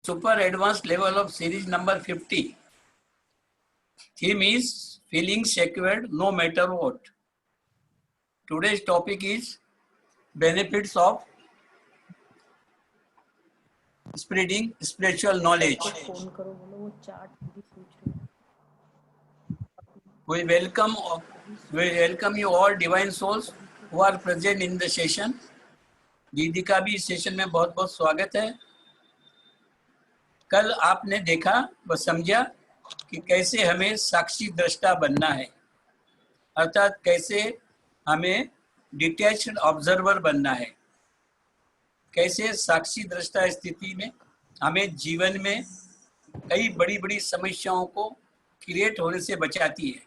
super advanced level of series number 50. Theme is feeling secured no matter what. Today's topic is benefits of spreading spiritual knowledge. We welcome you all divine souls who are present in the session. दीदी का भी इस session में बहुत बहुत स्वागत है। कल आपने देखा व समझा कि कैसे हमें साक्षी दृष्टा बनना है, अर्थात कैसे हमें डिटैच्ड ऑब्जर्वर बनना है, कैसे साक्षी दृष्टा स्थिति में हमें जीवन में कई बड़ी बड़ी समस्याओं को क्रिएट होने से बचाती है।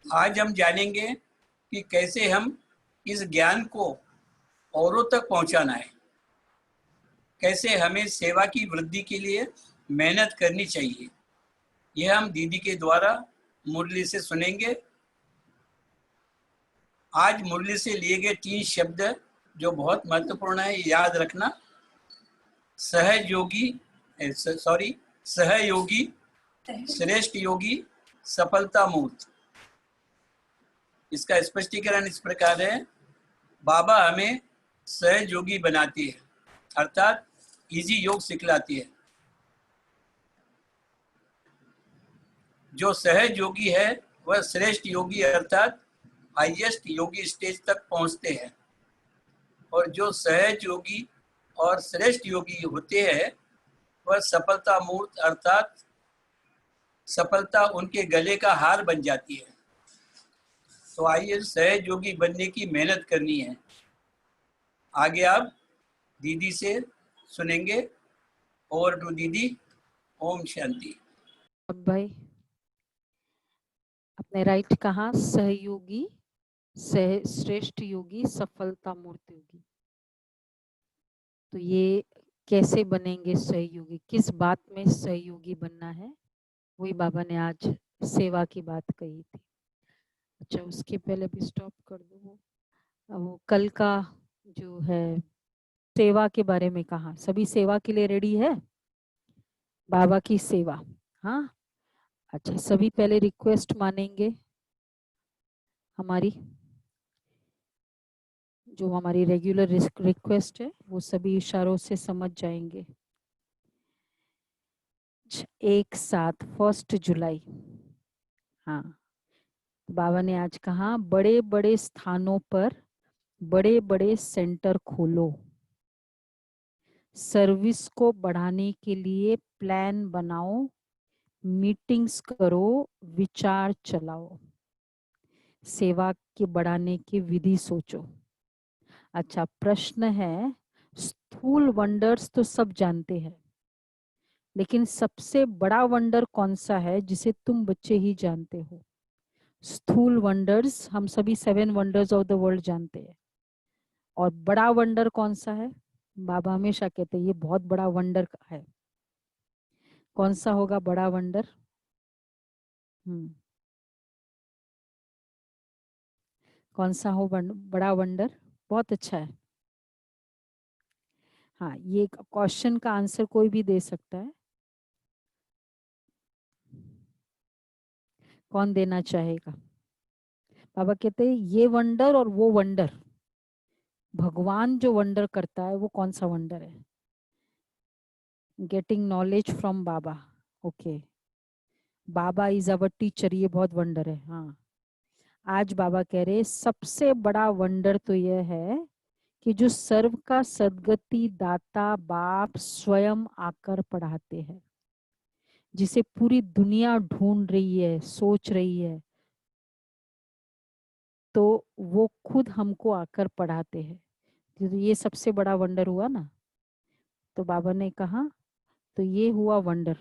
आज हम जानेंगे कि कैसे हम इस ज्ञान को औरों तक पहुंचाना है, कैसे हमें सेवा की वृद्धि के लिए मेहनत करनी चाहिए। यह हम दीदी के द्वारा मुरली से सुनेंगे। आज मुरली से लिए गए 3 शब्द जो बहुत महत्वपूर्ण है, याद रखना। सहयोगी, श्रेष्ठ योगी, सफलता मूर्त। इसका स्पष्टीकरण इस प्रकार है, बाबा हमें सहयोगी बनाती है, अर्थात इजी योग सिखलाती है। जो सहज योगी है वह श्रेष्ठ योगी अर्थात हाईएस्ट योगी स्टेज तक पहुंचते हैं, और जो सहज योगी और श्रेष्ठ योगी होते हैं वह सफलता मूर्त अर्थात सफलता उनके गले का हार बन जाती है। तो आइए सहज योगी बनने की मेहनत करनी है। आगे आप दीदी से सुनेंगे। ओवर टू दीदी। ओम शांति। अब भाई अपने राइट कहा, सहयोगी, श्रेष्ठ योगी, सफलता मूर्त योगी। तो ये कैसे बनेंगे सहयोगी, किस बात में सहयोगी बनना है, वही बाबा ने आज सेवा की बात कही थी। अच्छा, उसके पहले भी स्टॉप कर दो। वो कल का जो है सेवा के बारे में कहा, सभी सेवा के लिए रेडी है? बाबा की सेवा। हाँ, अच्छा, सभी पहले रिक्वेस्ट मानेंगे हमारी, जो हमारी रेगुलर रिक्वेस्ट है वो सभी इशारों से समझ जाएंगे। एक साथ 1 जुलाई। हाँ, बाबा ने आज कहा, बड़े बड़े स्थानों पर बड़े बड़े सेंटर खोलो, सर्विस को बढ़ाने के लिए प्लान बनाओ, मीटिंग्स करो, विचार चलाओ, सेवा के बढ़ाने की विधि सोचो। अच्छा, प्रश्न है, स्थूल वंडर्स तो सब जानते हैं, लेकिन सबसे बड़ा वंडर कौन सा है जिसे तुम बच्चे ही जानते हो? स्थूल वंडर्स हम सभी 7 वंडर्स ऑफ द वर्ल्ड जानते हैं, और बड़ा वंडर कौन सा है? बाबा हमेशा कहते हैं ये बहुत बड़ा वंडर है। कौन सा होगा बड़ा वंडर? कौन सा हो बड़ा वंडर? बहुत अच्छा है। हाँ, ये क्वेश्चन का आंसर कोई भी दे सकता है। कौन देना चाहेगा? बाबा कहते हैं ये वंडर और वो वंडर, भगवान जो वंडर करता है वो कौन सा वंडर है? Getting knowledge from Baba. Okay, Baba is our teacher, ये बहुत वंडर है। हाँ, आज बाबा कह रहे सबसे बड़ा वंडर तो यह है कि जो सर्व का सदगति दाता बाप स्वयं आकर पढ़ाते हैं, जिसे पूरी दुनिया ढूंढ रही है, सोच रही है, तो वो खुद हमको आकर पढ़ाते हैं। तो ये सबसे बड़ा वंडर हुआ ना। तो बाबा ने कहा तो ये हुआ वंडर।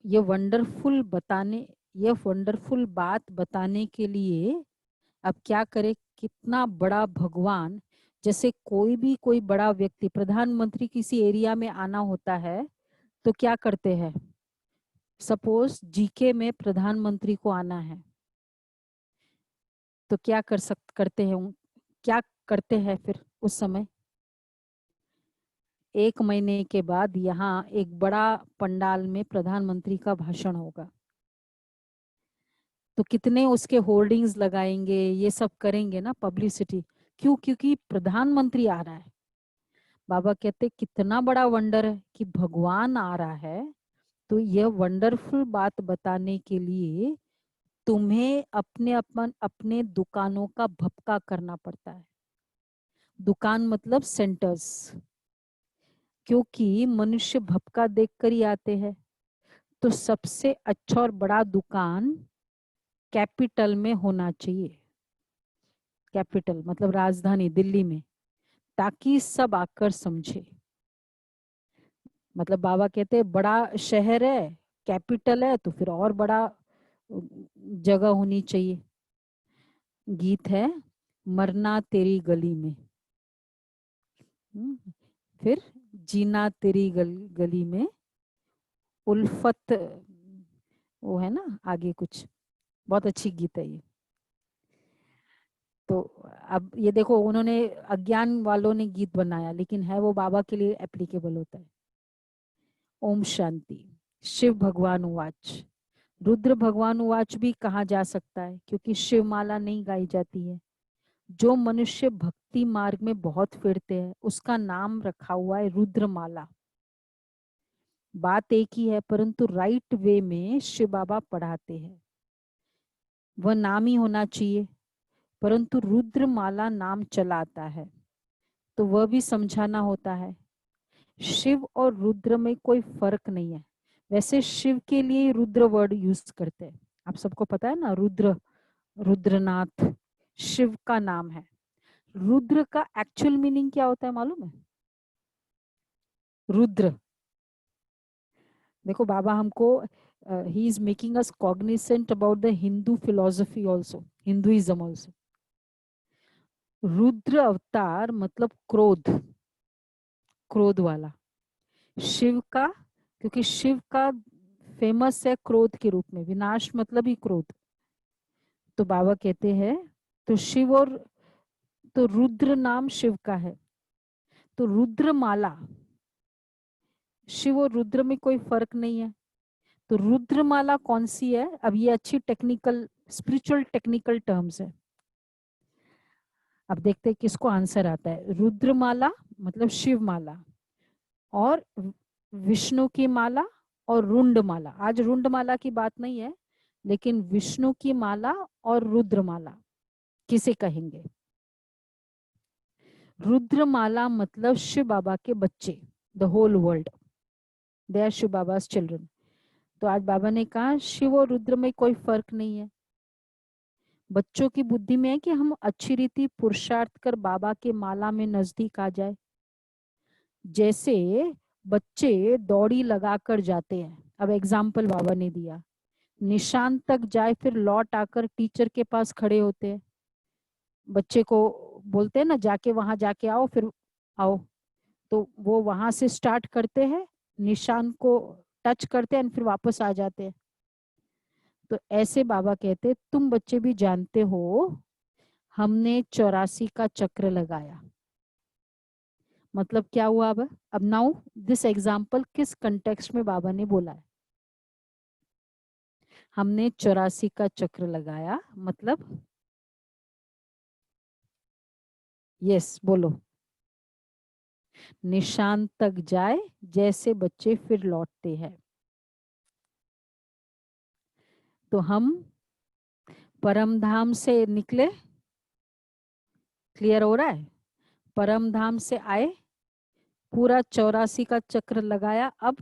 ये वंडरफुल बात बताने के लिए अब क्या करे, कितना बड़ा भगवान, जैसे कोई बड़ा व्यक्ति, प्रधानमंत्री किसी एरिया में आना होता है तो क्या करते हैं? सपोज जीके में प्रधानमंत्री को आना है तो क्या करते हैं? क्या करते हैं फिर उस समय? 1 महीने के बाद यहाँ एक बड़ा पंडाल में प्रधानमंत्री का भाषण होगा, तो कितने उसके होर्डिंग्स लगाएंगे, ये सब करेंगे ना पब्लिसिटी। क्यों? क्योंकि प्रधानमंत्री आ रहा है। बाबा कहते कितना बड़ा वंडर है कि भगवान आ रहा है, तो यह वंडरफुल बात बताने के लिए तुम्हें अपने दुकानों का भपका करना पड़ता है। दुकान मतलब सेंटर्स, क्योंकि मनुष्य भपका देखकर ही आते हैं। तो सबसे अच्छा और बड़ा दुकान कैपिटल में होना चाहिए। कैपिटल मतलब राजधानी दिल्ली में, ताकि सब आकर समझे। मतलब बाबा कहते हैं बड़ा शहर है, कैपिटल है, तो फिर और बड़ा जगह होनी चाहिए। गीत है मरना तेरी गली में, फिर जीना तेरी गली में, उल्फत, वो है ना आगे कुछ, बहुत अच्छी गीत है ये। तो अब ये देखो, उन्होंने अज्ञान वालों ने गीत बनाया, लेकिन है वो बाबा के लिए एप्लीकेबल होता है। ओम शांति। शिव भगवान उवाच, रुद्र भगवान उवाच भी कहा जा सकता है, क्योंकि शिव माला नहीं गाई जाती है। जो मनुष्य भक्ति मार्ग में बहुत फिरते हैं, उसका नाम रखा हुआ है रुद्रमाला। बात एक ही है, परंतु राइट वे में शिव बाबा पढ़ाते हैं। वह नाम ही होना चाहिए, परंतु रुद्रमाला नाम चलाता है, तो वह भी समझाना होता है। शिव और रुद्र में कोई फर्क नहीं है। वैसे शिव के लिए रुद्र वर्ड यूज करते हैं, आप सबको पता है ना, रुद्र, रुद्रनाथ शिव का नाम है। रुद्र का एक्चुअल मीनिंग क्या होता है मालूम है? रुद्र, देखो बाबा हमको he is making us cognisant about the Hindu philosophy also, Hinduism also. Rudra अवतार मतलब क्रोध, क्रोध वाला। शिव का, क्योंकि शिव का फेमस है क्रोध के रूप में, विनाश मतलब ही क्रोध। तो बाबा कहते हैं तो शिव और, तो रुद्र नाम शिव का है, तो रुद्रमाला, शिव और रुद्र में कोई फर्क नहीं है। तो रुद्रमाला कौन सी है? अब ये अच्छी टेक्निकल, स्पिरिचुअल टेक्निकल टर्म्स है। अब देखते हैं किसको आंसर आता है। रुद्रमाला मतलब शिव माला, और विष्णु की माला, और रुंडमाला। आज रुंडमाला की बात नहीं है, लेकिन विष्णु की माला और रुद्रमाला किसे कहेंगे? रुद्रमाला मतलब शिव बाबा के बच्चे, the whole world, they are Shiv Baba's children. तो आज बाबा ने कहा शिव और रुद्र में कोई फर्क नहीं है। बच्चों की बुद्धि में है कि हम अच्छी रीति पुरुषार्थ कर बाबा के माला में नजदीक आ जाए। जैसे बच्चे दौड़ी लगाकर जाते हैं, अब एग्जाम्पल बाबा ने दिया, निशान तक जाए फिर लौट आकर टीचर के पास खड़े होते हैं। बच्चे को बोलते हैं ना जाके वहां जाके आओ, फिर आओ, तो वो वहां से स्टार्ट करते हैं, निशान को टच करते हैं, फिर वापस आ जाते हैं। तो ऐसे बाबा कहते तुम बच्चे भी जानते हो, हमने 84 का चक्र लगाया। मतलब क्या हुआ? अब नाउ दिस एग्जाम्पल किस कंटेक्स्ट में बाबा ने बोला है? हमने 84 का चक्र लगाया मतलब, यस बोलो, निशान तक जाए जैसे बच्चे फिर लौटते हैं। तो हम परम धाम से निकले, क्लियर हो रहा है? परम धाम से आए, पूरा 84 का चक्र लगाया, अब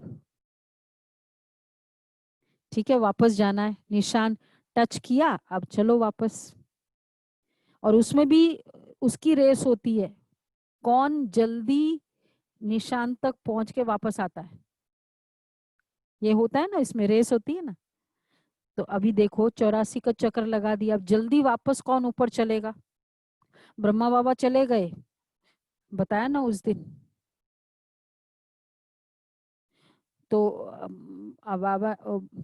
ठीक है वापस जाना है, निशान टच किया, अब चलो वापस। और उसमें भी उसकी रेस होती है, कौन जल्दी निशान तक पहुंच के वापस आता है, ये होता है ना, इसमें रेस होती है ना। तो अभी देखो 84 का चक्र लगा दिया, अब जल्दी वापस कौन ऊपर चलेगा? ब्रह्मा बाबा चले गए, बताया ना उस दिन। तो बाबा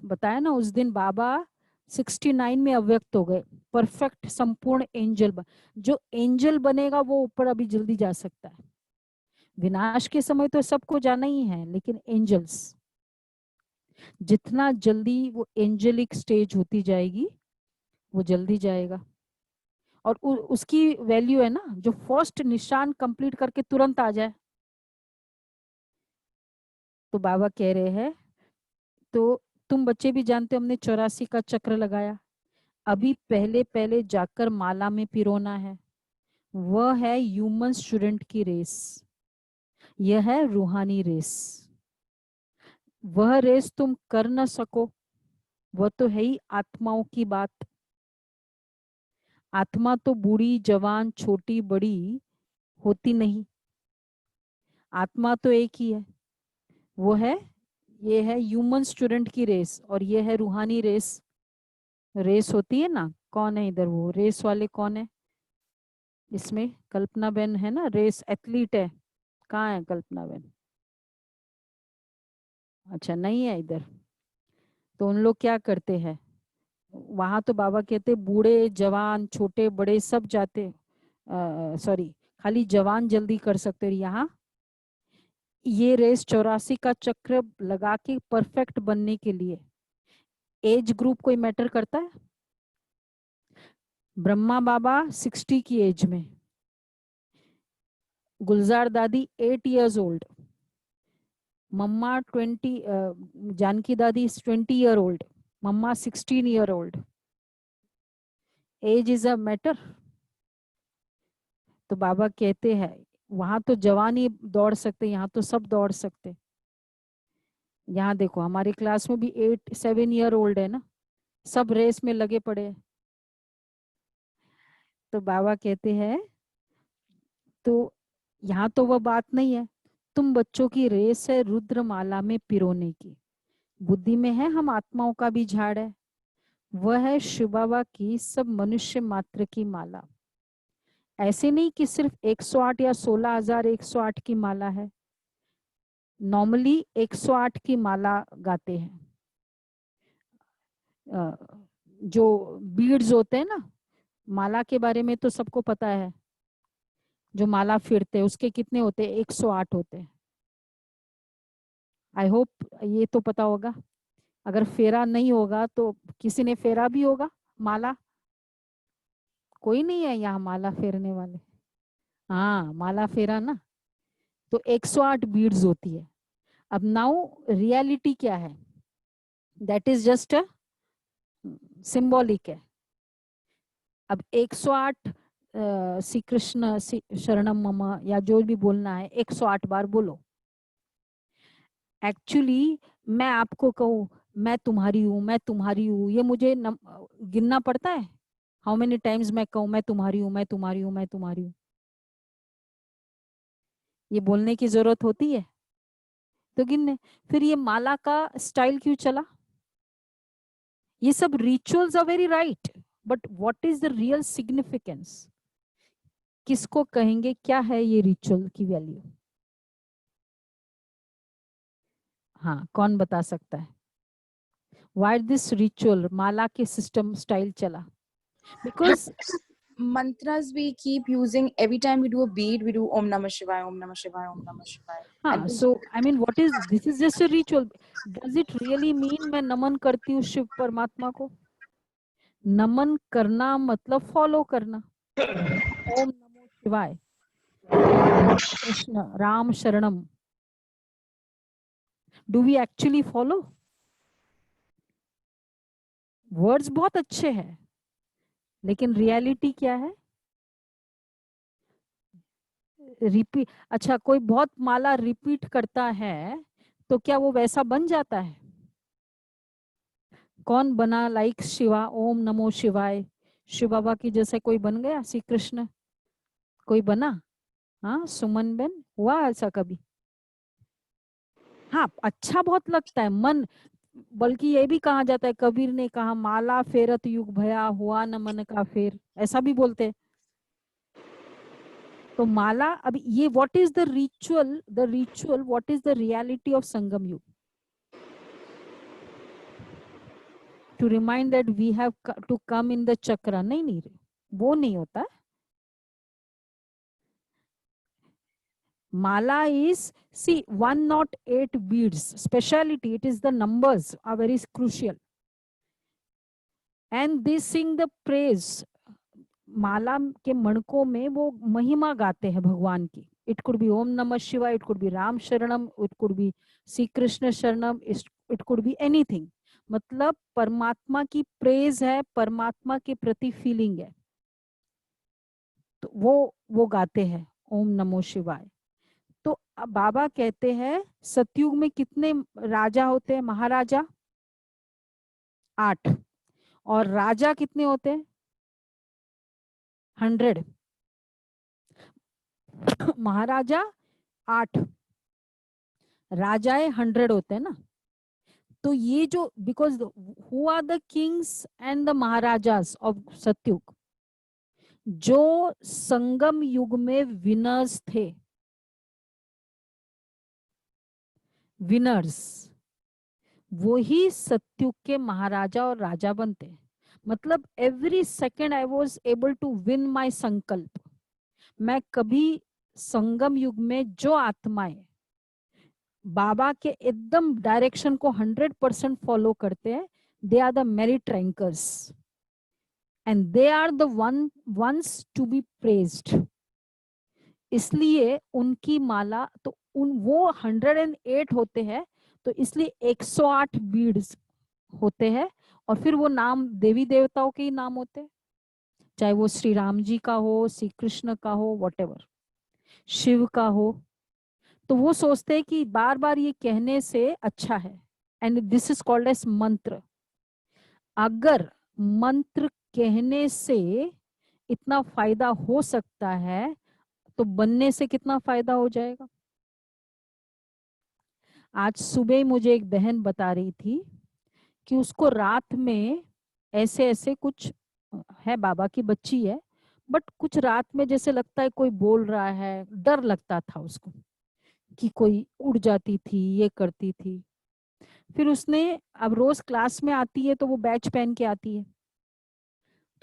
बताया ना उस दिन, बाबा 69 में अव्यक्त हो गए, परफेक्ट संपूर्ण एंजल जो एंजल बनेगा वो ऊपर अभी जल्दी जा सकता है। विनाश के समय तो सबको जाना ही है, लेकिन एंजल्स, जितना जल्दी वो एंजेलिक स्टेज होती जाएगी वो जल्दी जाएगा। और उसकी वैल्यू है ना, जो फर्स्ट निशान कंप्लीट करके तुरंत आ जाए। तो बाबा कह रहे हैं, तो तुम बच्चे भी जानते हो हमने 84 का चक्र लगाया, अभी पहले पहले जाकर माला में पिरोना है। वह है ह्यूमन स्टूडेंट की रेस, यह है रूहानी रेस। वह रेस तुम कर न सको, वह तो है ही आत्माओं की बात। आत्मा तो बूढ़ी जवान छोटी बड़ी होती नहीं, आत्मा तो एक ही है। वो है, ये है ह्यूमन स्टूडेंट की रेस, और ये है रूहानी रेस। रेस होती है ना, कौन है इधर वो रेस वाले, कौन है इसमें? कल्पना बेन है ना, रेस एथलीट है। कहाँ है कल्पना बेन? अच्छा, नहीं है इधर। तो उन लोग क्या करते हैं वहां? तो बाबा कहते बूढ़े जवान छोटे बड़े सब जाते, सॉरी, खाली जवान जल्दी कर सकते हैं। यहाँ ये रेस 84 का चक्र लगा के परफेक्ट बनने के लिए एज ग्रुप कोई मैटर करता है? ब्रह्मा बाबा 60 की एज में, गुलजार दादी 8 इयर्स ओल्ड, मम्मा 20, जानकी दादी 20 ईयर ओल्ड, मम्मा 16 year old. Age is a matter. तो बाबा कहते हैं वहां तो जवान ही दौड़ सकते, यहाँ तो सब दौड़ सकते। यहाँ देखो हमारी क्लास में भी 7 ईयर ओल्ड है ना, सब रेस में लगे पड़े हैं। तो बाबा कहते हैं तो यहाँ तो वह बात नहीं है, तुम बच्चों की रेस है रुद्रमाला में पिरोने की। बुद्धि में है हम आत्माओं का भी झाड़ है, वह है शिव बाबा की सब मनुष्य मात्र की माला। ऐसे नहीं कि सिर्फ 108 या 16,108 की माला है, नॉर्मली 108 की माला गाते हैं। जो बीड्स होते हैं ना, माला के बारे में तो सबको पता है, जो माला फिरते हैं उसके कितने होते हैं? 108 होते हैं। आई होप ये तो पता होगा। अगर फेरा नहीं होगा तो किसी ने फेरा भी होगा माला? कोई नहीं है यहाँ माला फेरने वाले। हाँ, माला फेरा ना, तो 108 बीड्स होती है। अब नाउ रियलिटी क्या है? That is just a symbolic है। अब 108 श्री कृष्ण शरणम मम या जो भी बोलना है 108 बार बोलो। एक्चुअली मैं आपको कहूँ मैं तुम्हारी हूँ, मैं तुम्हारी हूँ, ये मुझे गिनना पड़ता है हाउ मेनी टाइम्स मैं कहूँ मैं तुम्हारी हूँ, मैं तुम्हारी हूँ, मैं तुम्हारी हूँ? ये बोलने की जरूरत होती है तो गिनने। फिर ये माला का स्टाइल क्यों चला? ये सब rituals are very right, but what is the real significance? किसको कहेंगे क्या है ये रिचुअल की वैल्यू? हाँ, कौन बता सकता है? व्हाई दिस रिचुअल माला के सिस्टम स्टाइल चला? Because mantras we keep using every time we do a bead, we do Om Namah Shivaya, Om Namah Shivaya, Om Namah Shivaya. हाँ, so I mean what is this? Is just a ritual. Does it really mean मैं नमन करती हूँ शिव परमात्मा को? नमन करना मतलब follow करना। ओम नमो शिवाय, कृष्ण राम शरणम, do we actually follow? Words बहुत अच्छे हैं लेकिन रियलिटी क्या है? रिपीट। अच्छा, कोई बहुत माला रिपीट करता है तो क्या वो वैसा बन जाता है? कौन बना लाइक शिवा, ओम नमो शिवाय, शिव बाबा की जैसे कोई बन गया? श्री कृष्ण कोई बना? हाँ, सुमन बेन हुआ ऐसा कभी? हाँ, अच्छा बहुत लगता है मन, बल्कि ये भी कहा जाता है, कबीर ने कहा माला फेरत युग भया हुआ न मन का फेर, ऐसा भी बोलते हैं। तो माला, अब ये what is the ritual, what is the reality of Sangam Yug? To remind that we have to come in the chakra. नहीं नहीं, वो नहीं होता। Mala is, see, 108 beads. Speciality, it is the numbers are very crucial. And they sing the praise. माला के मणकों में वो महिमा गाते हैं भगवान की. It could be Om Namah Shivaya, it could be Ram Sharanam, it could be Sri Krishna Sharanam, it could be anything. मतलब परमात्मा की प्रेज है, परमात्मा के प्रति फीलिंग है, तो वो गाते हैं ओम नमो शिवाय. तो बाबा कहते हैं सतयुग में कितने राजा होते हैं? महाराजा 8, और राजा कितने होते हैं? 100. महाराजा 8, राजाएं 100 होते हैं ना. तो ये जो, because who are the kings and the maharajas of Satyug, जो संगम युग में विनर्स थे, विनर्स, वो ही सतयुग के महाराजा और राजा बनते हैं. मतलब every second I was able to win my sankalp. मैं कभी संगम युग में जो आत्माएं बाबा के एकदम डायरेक्शन को 100% फॉलो करते हैं, they are the merit rankers and they are the ones to be praised. इसलिए उनकी माला तो वो 108 होते हैं, तो इसलिए 108 बीड्स होते हैं. और फिर वो नाम देवी देवताओं के ही नाम होते हैं, चाहे वो श्री राम जी का हो, श्री कृष्ण का हो, वॉटेवर, शिव का हो. तो वो सोचते हैं कि बार बार ये कहने से अच्छा है, and this is called as mantra. अगर मंत्र कहने से इतना फायदा हो सकता है, तो बनने से कितना फायदा हो जाएगा. आज सुबह मुझे एक बहन बता रही थी कि उसको रात में ऐसे ऐसे कुछ है, बाबा की बच्ची है, बट कुछ रात में जैसे लगता है कोई बोल रहा है, डर लगता था उसको कि कोई उड़ जाती थी, ये करती थी. फिर उसने, अब रोज क्लास में आती है तो वो बैच पहन के आती है,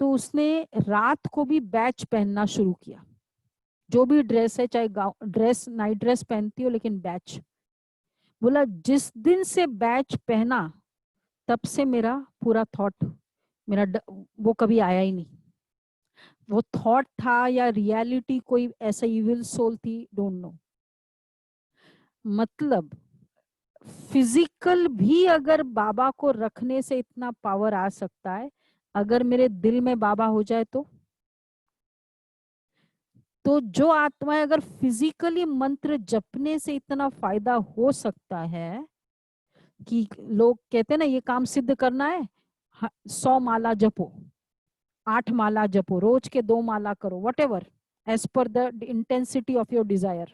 तो उसने रात को भी बैच पहनना शुरू किया. जो भी ड्रेस है, चाहे ड्रेस, नाइट ड्रेस पहनती हो, लेकिन बैच. बोला जिस दिन से बैच पहना, तब से मेरा पूरा थॉट, वो कभी आया ही नहीं. वो थॉट था या रियलिटी कोई ऐसा इविल सोल थी, डोंट नो. मतलब फिजिकल भी अगर बाबा को रखने से इतना पावर आ सकता है, अगर मेरे दिल में बाबा हो जाए तो जो आत्मा अगर फिजिकली मंत्र जपने से इतना फायदा हो सकता है कि लोग कहते हैं ना, ये काम सिद्ध करना है, 100 माला जपो, 8 माला जपो, रोज के 2 माला करो, whatever as per the intensity of your desire.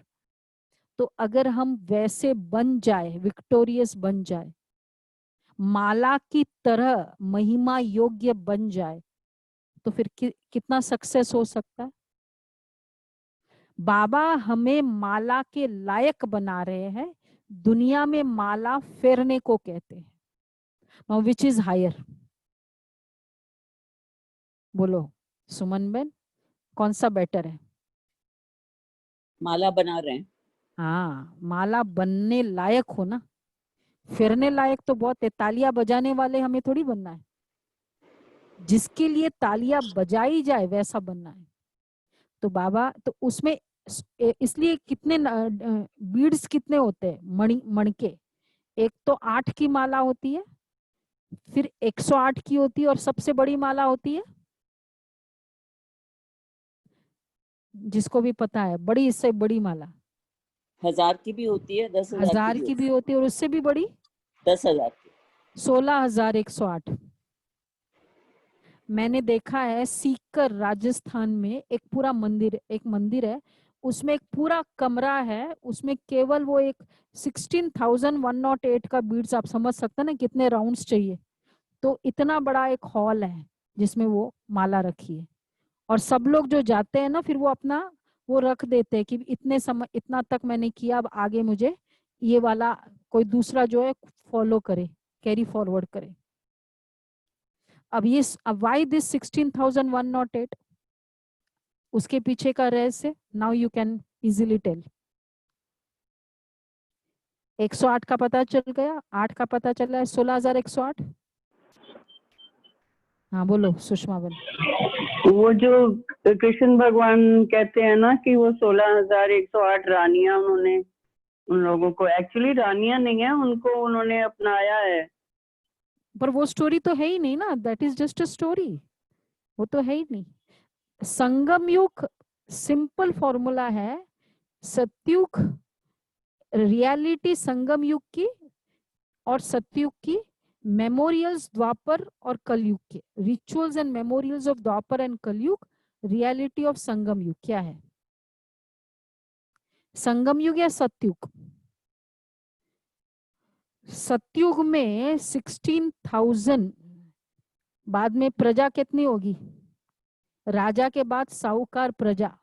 तो अगर हम वैसे बन जाए, विक्टोरियस बन जाए, माला की तरह महिमा योग्य बन जाए, तो फिर कितना सक्सेस हो सकता है. बाबा हमें माला के लायक बना रहे हैं. दुनिया में माला फेरने को कहते हैं. Now which is higher? बोलो सुमन बेन, कौन सा बेटर है? माला बना रहे हैं. हाँ, माला बनने लायक हो ना. फेरने लायक तो बहुत है, तालियां बजाने वाले हमें थोड़ी बनना है. जिसके लिए तालियां बजाई जाए वैसा बनना है. तो बाबा तो उसमें इसलिए कितने बीड्स कितने होते हैं? मणके. एक तो 8 की माला होती है, फिर 108 की होती है, और सबसे बड़ी माला होती है, जिसको भी पता है, बड़ी, इससे बड़ी माला 1000 की भी होती है, 10,000 1000 की भी होती है, और उससे भी बड़ी 10,000 की. 16,108. मैंने देखा है सीकर राजस्थान में एक पूरा मंदिर, एक मंदिर है, उसमें एक पूरा कमरा है, उसमें केवल वो एक 16,108 का बीड्स, आप समझ सकते हैं ना कितने राउंड्स चाहिए. तो इतना बड़ा एक हॉल है जिसमें वो माला रखी है. और सब लोग जो जाते हैं ना, फिर वो अपना वो रख देते हैं कि इतने समय, इतना तक मैंने किया, अब आगे मुझे ये वाला कोई दूसरा जो है फॉलो करे, कैरी फॉरवर्ड करे. अब ये व्हाई दिस 16,108, उसके पीछे का रहस्य now you can easily tell. 108 का पता चल गया, 8 का पता चला है, 16,108। हाँ बोलो सुषमा बन। वो जो कृष्ण भगवान कहते हैं ना कि वो 16,108 रानियां उन्होंने उन लोगों को, एक्चुअली रानियां नहीं है, उनको उन्होंने अपनाया है। पर वो स्टोरी तो है ही नहीं ना, that is just a story, वो तो है ही नहीं। संगम युग सिंपल फॉर्मूला है, सतयुग रियलिटी संगम युग की और सतयुग की, मेमोरियल्स द्वापर और कलयुग के, rituals and memorials of Dwapar and कलयुग, रियलिटी ऑफ संगम युग क्या है? संगम युग या सतयुग? सतयुग में 16,000, बाद में प्रजा कितनी होगी? राजा के बाद साहूकार प्रजा,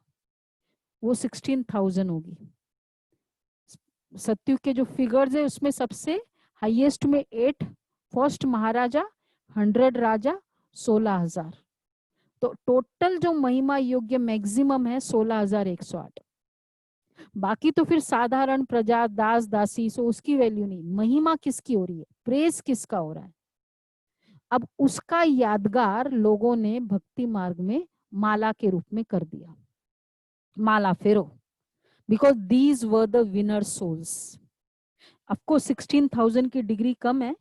वो 16,000 होगी। सतयुग के जो फिगर्स है उसमें सबसे हाईएस्ट में 8 फर्स्ट महाराजा, 100 राजा, 16,000। तो टोटल जो महिमा योग्य मैक्सिमम है 16,108। बाकी तो फिर साधारण प्रजा, दास दासी, सो उसकी वैल्यू नहीं, महिमा किसकी हो रही है, प्रेस किसका हो रहा है। अब उसका यादगार लोगों ने भक्ति मार्ग में माला के रूप में कर दिया, माला फेरो, because these were the winner souls. आपको 16,000 की डिग्री कम है,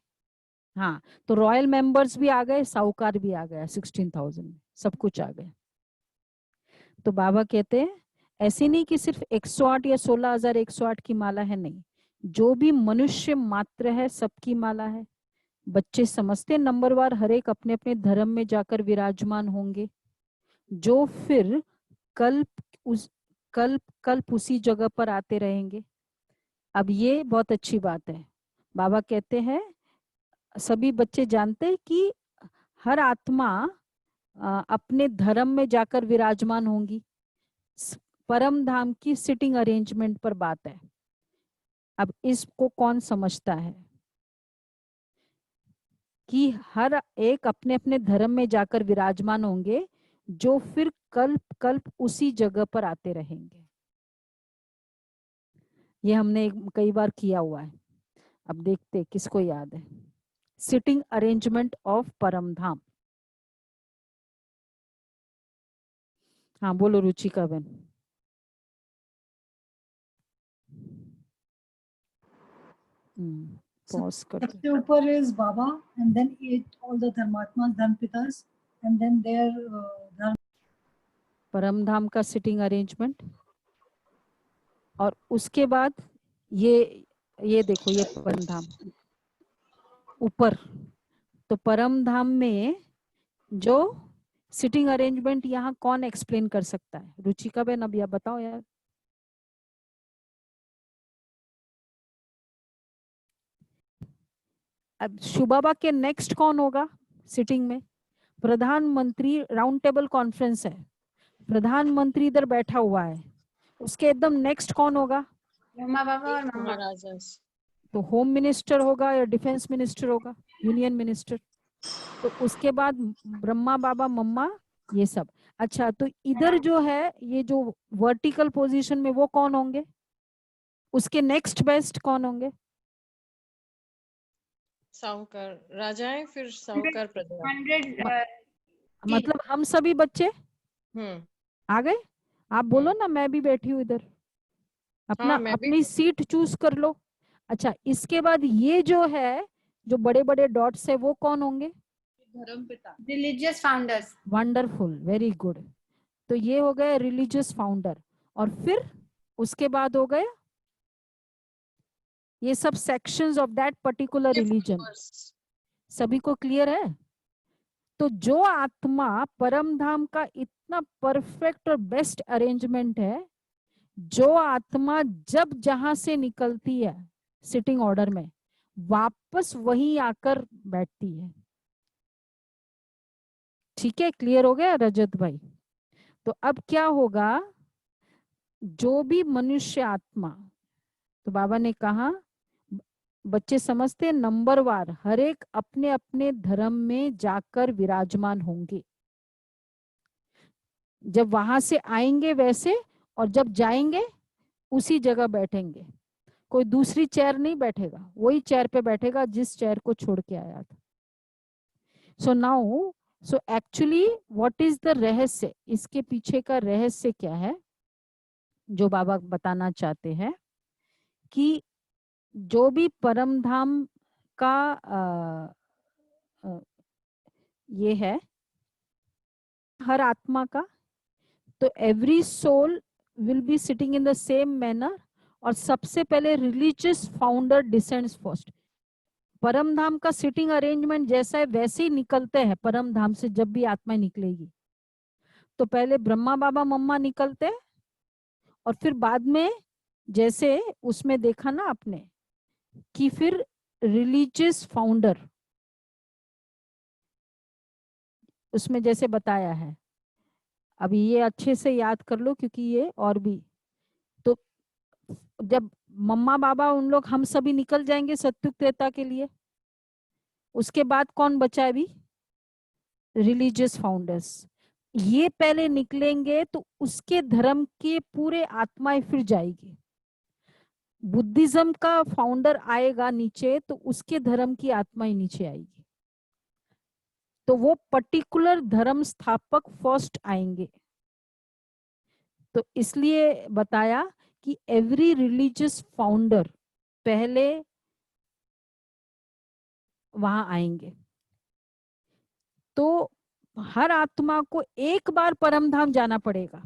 हाँ, तो रॉयल मेंबर्स भी आ गए, साहूकार भी आ गया 16,000 में, सब कुछ आ गया। तो बाबा कहते हैं ऐसे नहीं कि सिर्फ 108 या 16,108 की माला है, नहीं, जो भी मनुष्य मात्र है सबकी माला है। बच्चे समझते नंबरवार हर एक अपने अपने धर्म में जाकर विराजमान होंगे, जो फिर कल्प उसी जगह पर आते रहेंगे। अब ये बहुत अच्छी बात है, बाबा कहते हैं सभी बच्चे जानते हैं कि हर आत्मा अपने धर्म में जाकर विराजमान होंगी। परम धाम की सिटिंग अरेंजमेंट पर बात है। अब इसको कौन समझता है कि हर एक अपने अपने धर्म में जाकर विराजमान होंगे, जो फिर कल्प कल्प उसी जगह पर आते रहेंगे। ये हमने कई बार किया हुआ है, अब देखते किसको याद है। सिटिंग अरेंजमेंट ऑफ परम धाम। हाँ बोलो रुचिका बहन। पॉज कर दो। सबसे ऊपर is Baba and then all the Dharmatmas, Dharmpitas and then their Dharm. परम धाम का सिटिंग अरेंजमेंट, और उसके बाद ये देखो ये परम धाम ऊपर। तो परम धाम में जो सिटिंग अरेंजमेंट यहाँ कौन एक्सप्लेन कर सकता है? रुचिका बहन अब आप बताओ यार। अब शुबाबा के नेक्स्ट कौन होगा सिटिंग में? प्रधानमंत्री, राउंड टेबल कॉन्फ्रेंस है, प्रधानमंत्री इधर बैठा हुआ है, उसके एकदम नेक्स्ट कौन होगा? मम्मा पापा और मम्मा। तो होम मिनिस्टर होगा या डिफेंस मिनिस्टर होगा? Union minister. तो उसके बाद ब्रह्मा बाबा मम्मा ये सब। अच्छा, तो इधर जो है ये जो वर्टिकल पोजीशन में वो कौन होंगे? उसके नेक्स्ट बेस्ट कौन होंगे? साहूकार राजाएं, फिर साहूकार प्रजा। मतलब हम सभी बच्चे आ गए। आप बोलो ना मैं भी बैठी हूँ इधर, अपना हाँ, मैं भी। अपनी सीट चूज कर लो। अच्छा, इसके बाद ये जो है जो बड़े बड़े डॉट्स है वो कौन होंगे? धर्मपिता, religious founders. Wonderful, very good. तो ये हो गए रिलीजियस फाउंडर, और फिर उसके बाद हो गए ये सब sections of that particular religion. सभी को क्लियर है? तो जो आत्मा परम धाम का इतना परफेक्ट और बेस्ट अरेंजमेंट है, जो आत्मा जब जहां से निकलती है सिटिंग ऑर्डर में, वापस वहीं आकर बैठती है। ठीक है, क्लियर हो गया रजत भाई? तो अब क्या होगा, जो भी मनुष्य आत्मा, तो बाबा ने कहा बच्चे समझते नंबरवार हर एक अपने अपने धर्म में जाकर विराजमान होंगे। जब वहां से आएंगे वैसे, और जब जाएंगे उसी जगह बैठेंगे। कोई दूसरी चेयर नहीं बैठेगा, वही चेयर पे बैठेगा जिस चेयर को छोड़ के आया था। So now, so actually what is the रहस्य, इसके पीछे का रहस्य क्या है जो बाबा बताना चाहते हैं कि जो भी परम धाम का ये है हर आत्मा का, तो every soul will be sitting in the same manner, और सबसे पहले रिलीजियस फाउंडर डिसेंड्स फर्स्ट। परम धाम का सिटिंग अरेंजमेंट जैसा है वैसे ही निकलते हैं परम धाम से। जब भी आत्मा निकलेगी तो पहले ब्रह्मा बाबा मम्मा निकलते हैं, और फिर बाद में जैसे उसमें देखा ना आपने कि फिर रिलीजियस फाउंडर, उसमें जैसे बताया है, अभी ये अच्छे से याद कर लो क्योंकि ये और भी, तो जब मम्मा बाबा उन लोग हम सभी निकल जाएंगे सत्युग त्रेता के लिए, उसके बाद कौन बचा है अभी? Religious founders. ये पहले निकलेंगे तो उसके धर्म के पूरे आत्माएं फिर जाएगी। बुद्धिज्म का फाउंडर आएगा नीचे तो उसके धर्म की आत्माएं नीचे आएगी, तो वो पर्टिकुलर धर्म स्थापक फर्स्ट आएंगे। तो इसलिए बताया कि एवरी रिलीजियस फाउंडर पहले वहां आएंगे। तो हर आत्मा को एक बार परम धाम जाना पड़ेगा,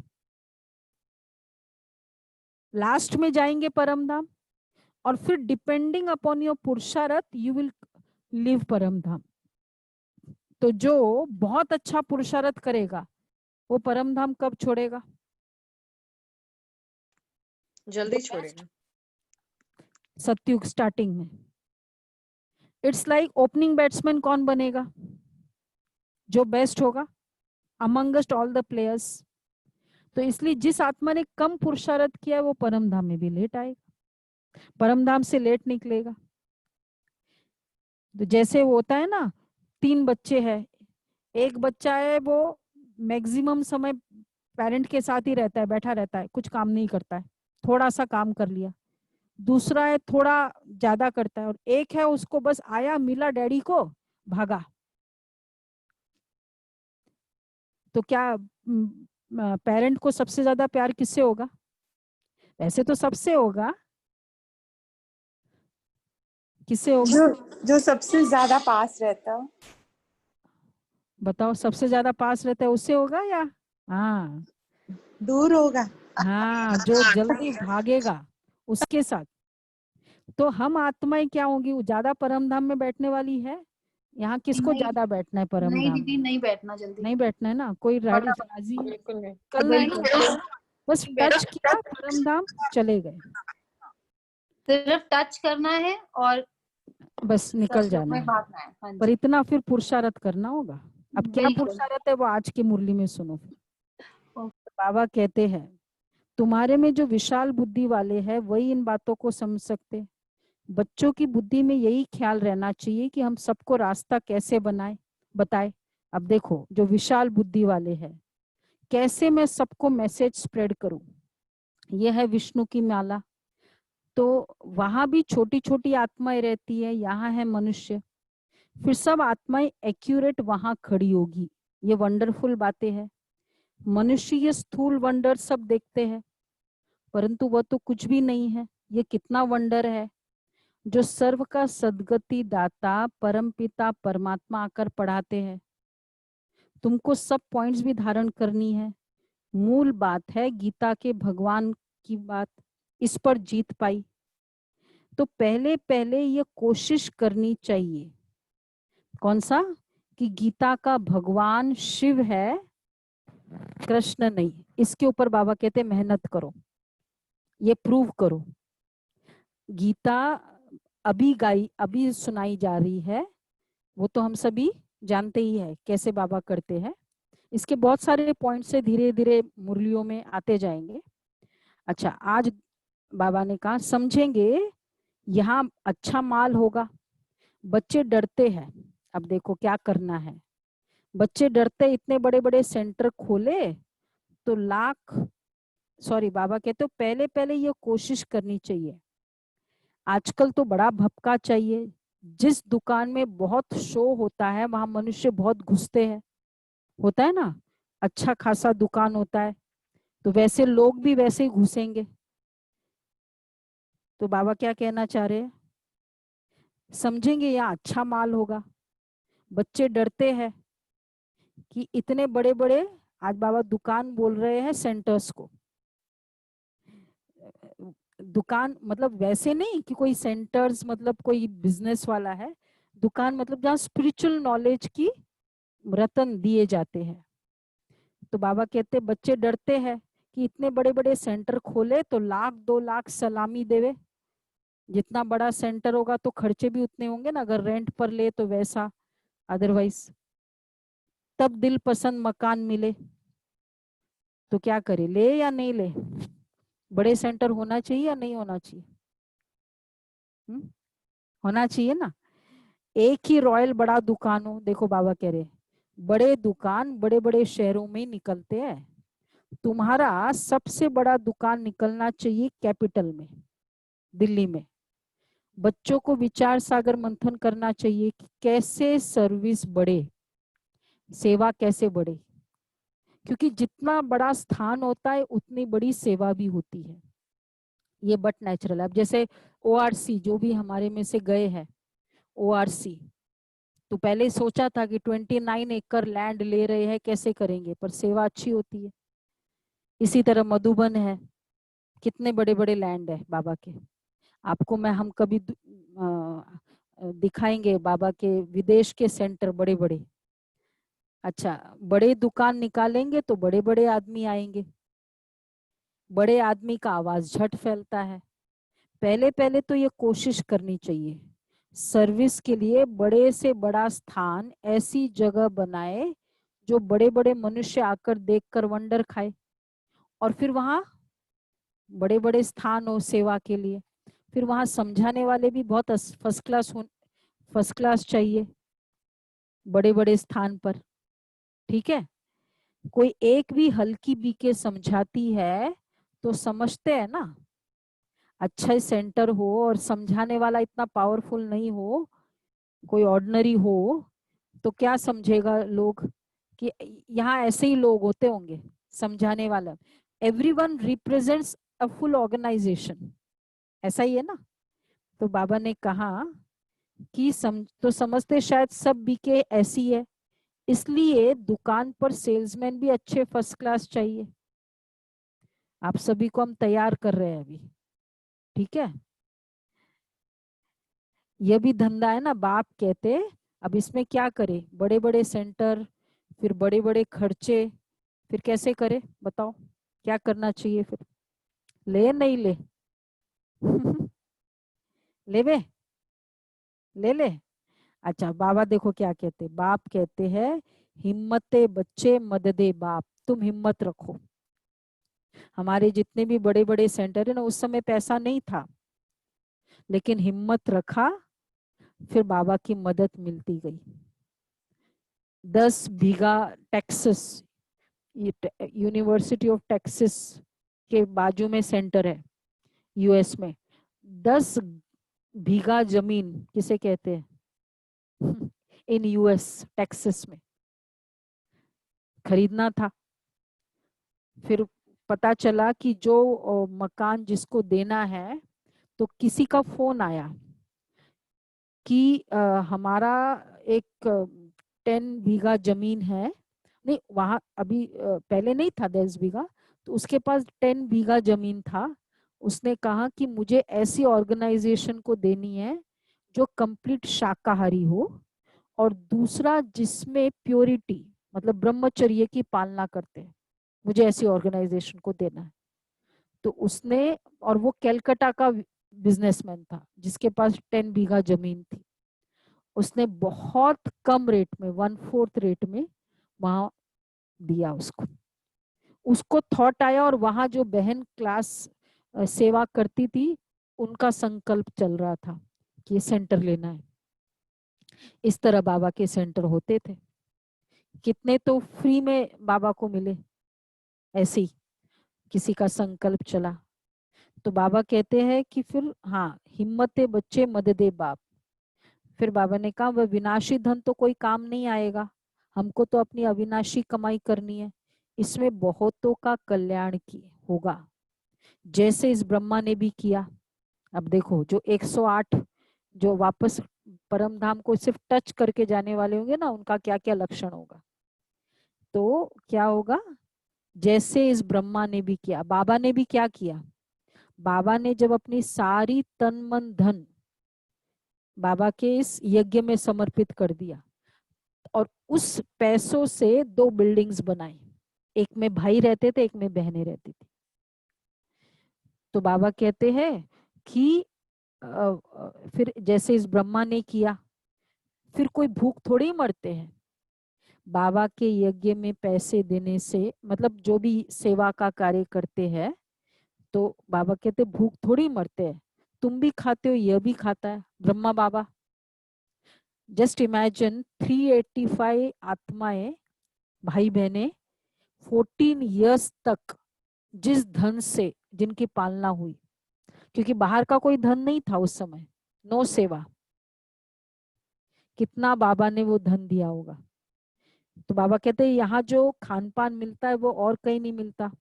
लास्ट में जाएंगे परम धाम, और फिर डिपेंडिंग अपॉन योर पुरुषार्थ यू विल लिव परम धाम। तो जो बहुत अच्छा पुरुषार्थ करेगा वो परम धाम कब छोड़ेगा? जल्दी छोड़ेगा। सत्युग स्टार्टिंग में। इट्स लाइक ओपनिंग बैट्समैन कौन बनेगा? जो बेस्ट होगा अमंगस्ट ऑल द प्लेयर्स। तो इसलिए जिस आत्मा ने कम पुरुषार्थ किया है वो परम धाम में भी लेट आएगा, परम धाम से लेट निकलेगा। तो जैसे वो होता है ना, 3 बच्चे हैं, एक बच्चा है वो मैक्सिमम समय पेरेंट के साथ ही रहता है, बैठा रहता है, कुछ काम नहीं करता है, थोड़ा सा काम कर लिया। दूसरा है थोड़ा ज्यादा करता है, और एक है उसको बस आया मिला डैडी को भागा। तो क्या पेरेंट को सबसे ज्यादा प्यार किससे होगा? वैसे तो सबसे होगा, किससे होगा? जो सबसे ज्यादा पास रहता। बताओ, सबसे ज्यादा पास रहता है उससे होगा या? हाँ दूर होगा। हाँ, जो जल्दी भागेगा उसके साथ। तो हम आत्माएं क्या होंगी? वो ज्यादा परम धाम में बैठने वाली है। यहाँ किसको नहीं, ज्यादा बैठना है परम नहीं धाम दीदी, में? नहीं बैठना जल्दी। नहीं बैठना है ना, कोई राजी बिल्कुल नहीं। कल नहीं, बस टच किया परम धाम चले गए, सिर्फ टच करना है और बस निकल जाना है। भागना है। हाँ पर जी, इतना फिर पुरुषार्थ करना होगा। अब क्या बिल्कुल। पुरुषार्थ है वो आज की मुरली में सुनो। बाबा कहते हैं तुम्हारे में जो विशाल बुद्धि वाले हैं वही इन बातों को समझ सकते। बच्चों की बुद्धि में यही ख्याल रहना चाहिए कि हम सबको रास्ता कैसे बताए। अब देखो, जो विशाल बुद्धि वाले हैं, कैसे मैं सबको मैसेज स्प्रेड करूं, यह है विष्णु की माला। तो वहां भी छोटी छोटी आत्माएं रहती है, यहाँ है मनुष्य, फिर सब आत्माएं एक्यूरेट वहां खड़ी होगी। ये वंडरफुल बातें हैं। मनुष्य ये स्थूल वंडर सब देखते हैं, परंतु वह तो कुछ भी नहीं है। ये कितना वंडर है जो सर्व का सद्गति दाता परम पिता परमात्मा आकर पढ़ाते हैं। तुमको सब पॉइंट्स भी धारण करनी है। मूल बात है गीता के भगवान की बात, इस पर जीत पाई। तो पहले पहले ये कोशिश करनी चाहिए, कौन सा? कि गीता का भगवान शिव है, कृष्ण नहीं। इसके ऊपर बाबा कहते मेहनत करो, ये प्रूव करो। गीता अभी सुनाई जा रही है, वो तो हम सभी जानते ही है कैसे बाबा करते हैं। इसके बहुत सारे पॉइंट से धीरे धीरे मुरलियों में आते जाएंगे। अच्छा, आज बाबा ने कहा समझेंगे यहाँ अच्छा माल होगा। बच्चे डरते हैं, अब देखो क्या करना है। बच्चे डरते, इतने बड़े बड़े सेंटर खोले तो बाबा कहते हो पहले पहले ये कोशिश करनी चाहिए आजकल तो बड़ा भपका चाहिए। जिस दुकान में बहुत शो होता है वहां मनुष्य बहुत घुसते हैं, होता है ना, अच्छा खासा दुकान होता है तो वैसे लोग भी वैसे ही घुसेंगे। तो बाबा क्या कहना चाह रहे हैं, समझेंगे यहाँ अच्छा माल होगा। बच्चे डरते हैं कि इतने बड़े बड़े, आज बाबा दुकान बोल रहे हैं सेंटर्स को, दुकान मतलब वैसे नहीं कि कोई सेंटर्स मतलब कोई बिजनेस वाला है, दुकान मतलब जहाँ स्पिरिचुअल नॉलेज की रतन दिए जाते हैं। तो बाबा कहते बच्चे डरते हैं कि इतने बड़े बड़े सेंटर खोले तो 1,00,000-2,00,000 सलामी देवे। जितना बड़ा सेंटर होगा तो खर्चे भी उतने होंगे ना, अगर रेंट पर ले तो वैसा, अदरवाइज तब दिल पसंद मकान मिले तो क्या करे, ले या नहीं ले। बड़े सेंटर होना चाहिए या नहीं होना चाहिए? होना चाहिए ना। एक ही रॉयल बड़ा दुकान हो, देखो बाबा कह रहे बड़े दुकान बड़े बड़े शहरों में निकलते हैं, तुम्हारा सबसे बड़ा दुकान निकलना चाहिए कैपिटल में, दिल्ली में। बच्चों को विचार सागर मंथन करना चाहिए कि कैसे सर्विस बढ़े, सेवा कैसे बढ़े, क्योंकि जितना बड़ा स्थान होता है उतनी बड़ी सेवा भी होती है। ये बट नेचुरल है। अब जैसे ORC जो भी हमारे में से गए हैं, ORC तो पहले सोचा था कि 29 एकड़ लैंड ले रहे हैं कैसे करेंगे, पर सेवा अच्छी होती है। इसी तरह मधुबन है, कितने बड़े बड़े लैंड है बाबा के। आपको मैं हम कभी दिखाएंगे बाबा के विदेश के सेंटर बड़े बड़े। अच्छा, बड़े दुकान निकालेंगे तो बड़े बड़े आदमी आएंगे, बड़े आदमी का आवाज झट फैलता है। पहले पहले तो ये कोशिश करनी चाहिए, सर्विस के लिए बड़े से बड़ा स्थान ऐसी जगह बनाए जो बड़े बड़े मनुष्य आकर देखकर वंडर खाए, और फिर वहां बड़े बड़े स्थान हो सेवा के लिए। फिर वहां समझाने वाले भी बहुत फर्स्ट क्लास चाहिए बड़े बड़े स्थान पर। ठीक है, कोई एक भी हल्की बीके समझाती है तो समझते हैं ना, अच्छा सेंटर हो और समझाने वाला इतना पावरफुल नहीं हो, कोई ऑर्डिनरी हो, तो क्या समझेगा लोग कि यहाँ ऐसे ही लोग होते होंगे समझाने वाला। Everyone represents a full organisation, ऐसा ही है ना। तो बाबा ने कहा कि तो समझते शायद सब बीके ऐसी है, इसलिए दुकान पर सेल्समैन भी अच्छे फर्स्ट क्लास चाहिए। आप सभी को हम तैयार कर रहे हैं अभी, ठीक है। यह भी धंधा है ना, बाप कहते अब इसमें क्या करे, बड़े बड़े सेंटर, फिर बड़े बड़े खर्चे, फिर कैसे करे बताओ, क्या करना चाहिए फिर, ले नहीं ले ले बे, ले ले। अच्छा, बाबा देखो क्या कहते, बाप कहते हैं हिम्मते बच्चे मददे बाप, तुम हिम्मत रखो। हमारे जितने भी बड़े बड़े सेंटर है ना, उस समय पैसा नहीं था, लेकिन हिम्मत रखा, फिर बाबा की मदद मिलती गई। 10 बीघा टेक्सास, यूनिवर्सिटी ऑफ टेक्सास के बाजू में सेंटर है US में। 10 बीघा जमीन किसे कहते हैं इन US टेक्सास में खरीदना था। फिर पता चला कि जो मकान जिसको देना है, तो किसी का फोन आया कि हमारा एक 10 बीघा जमीन है, नहीं वहां अभी पहले नहीं था 10 बीघा, तो उसके पास 10 बीघा जमीन था। उसने कहा कि मुझे ऐसी ऑर्गेनाइजेशन को देनी है जो कंप्लीट शाकाहारी हो, और दूसरा जिसमें प्योरिटी मतलब ब्रह्मचर्य की पालना करते हैं, मुझे ऐसी ऑर्गेनाइजेशन को देना है। तो उसने, और वो कैलकाटा का बिजनेसमैन था जिसके पास 10 बीघा जमीन थी, उसने बहुत कम रेट में 1/4 रेट में वहां दिया उसको। उसको थॉट आया, और वहां जो बहन क्लास सेवा करती थी उनका संकल्प चल रहा था कि ये सेंटर लेना है। इस तरह बाबा के सेंटर होते थे, कितने तो फ्री में बाबा को मिले, ऐसे ही किसी का संकल्प चला। तो बाबा कहते हैं कि फिर हाँ, हिम्मते बच्चे मददे बाप। फिर बाबा ने कहा वह विनाशी धन तो कोई काम नहीं आएगा, हमको तो अपनी अविनाशी कमाई करनी है, इसमें बहुतों का कल्याण की होगा, जैसे इस ब्रह्मा ने भी किया। अब देखो जो 108 जो वापस परम धाम को सिर्फ टच करके जाने वाले होंगे ना, उनका क्या क्या लक्षण होगा। तो क्या होगा, जैसे इस ब्रह्मा ने भी किया। बाबा ने भी क्या किया, बाबा ने जब अपनी सारी तन मन धन बाबा के इस यज्ञ में समर्पित कर दिया और उस पैसों से 2 बिल्डिंग्स बनाई, एक में भाई रहते थे, एक में बहनें रहती थी। तो बाबा कहते हैं कि फिर जैसे इस ब्रह्मा ने किया, फिर कोई भूख थोड़ी मरते हैं। बाबा के यज्ञ में पैसे देने से, मतलब जो भी सेवा का कार्य करते हैं, तो बाबा कहते भूख थोड़ी मरते हैं, तुम भी खाते हो, यह भी खाता है ब्रह्मा बाबा। जस्ट इमेजिन 385 आत्माएं, भाई बहने 14 इयर्स तक जिस धन से जिनकी पालना हुई, क्योंकि बाहर का कोई धन नहीं था उस समय, नो सेवा, कितना बाबा ने वो धन दिया होगा। तो बाबा कहते हैं यहाँ जो खान पान मिलता है वो और कहीं नहीं मिलता।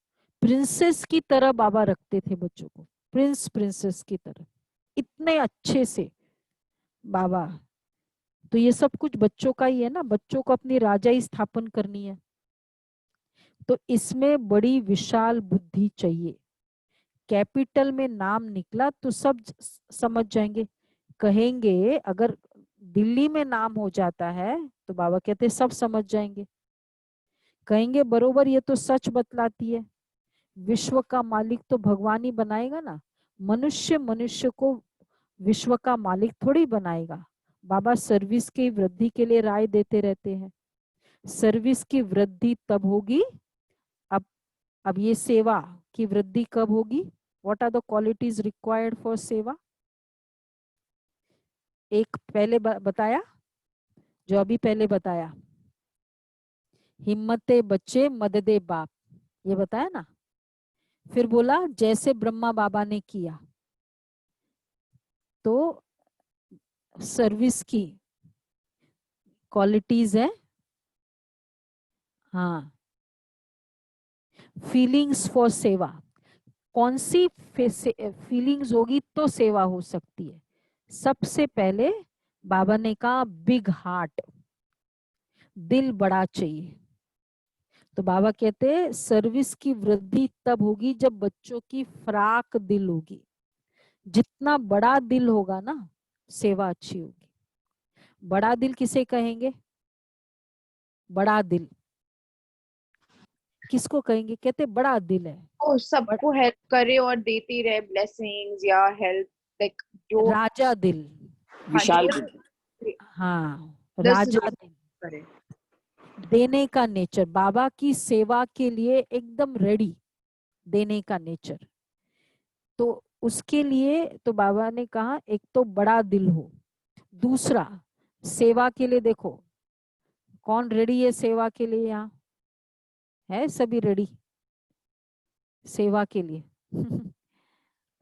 प्रिंसेस की तरह बाबा रखते थे बच्चों को, प्रिंस प्रिंसेस की तरह, इतने अच्छे से बाबा। तो ये सब कुछ बच्चों का ही है ना, बच्चों को अपनी राजाई स्थापन करनी है, तो इसमें बड़ी विशाल बुद्धि चाहिए। कैपिटल में नाम निकला तो सब समझ जाएंगे, कहेंगे अगर दिल्ली में नाम हो जाता है तो बाबा कहते सब समझ जाएंगे, कहेंगे बरोबर ये तो सच बतलाती है, विश्व का मालिक तो भगवान ही बनाएगा ना, मनुष्य मनुष्य को विश्व का मालिक थोड़ी बनाएगा। बाबा सर्विस की वृद्धि के लिए राय देते रहते हैं, सर्विस की वृद्धि तब होगी, अब ये सेवा की वृद्धि कब होगी, what are the qualities required for seva. एक पहले बताया, जो अभी पहले बताया, हिम्मते बच्चे मददे बाप, ये बताया ना। फिर बोला जैसे ब्रह्मा बाबा ने किया, तो सर्विस की क्वालिटीज है, हाँ, फीलिंग्स फॉर सेवा, कौन सी फीलिंग्स होगी तो सेवा हो सकती है। सबसे पहले बाबा ने कहा बिग हार्ट, दिल बड़ा चाहिए। तो बाबा कहते हैं सर्विस की वृद्धि तब होगी जब बच्चों की फ्राक दिल होगी, जितना बड़ा दिल होगा ना सेवा अच्छी होगी। बड़ा दिल किसे कहेंगे, बड़ा दिल किसको कहेंगे, कहते बड़ा दिल है, वो सबको हेल्प करे और देती रहे ब्लेसिंग्स या हेल्प, लाइक जो राजा दिल, विशाल जो बुद्धि। हाँ दस राजा लोग दिल, करे। देने का नेचर, बाबा की सेवा के लिए एकदम रेडी, देने का नेचर। तो उसके लिए तो बाबा ने कहा एक तो बड़ा दिल हो, दूसरा सेवा के लिए देखो कौन रेडी है सेवा के लिए, यहाँ है सभी रेडी सेवा के लिए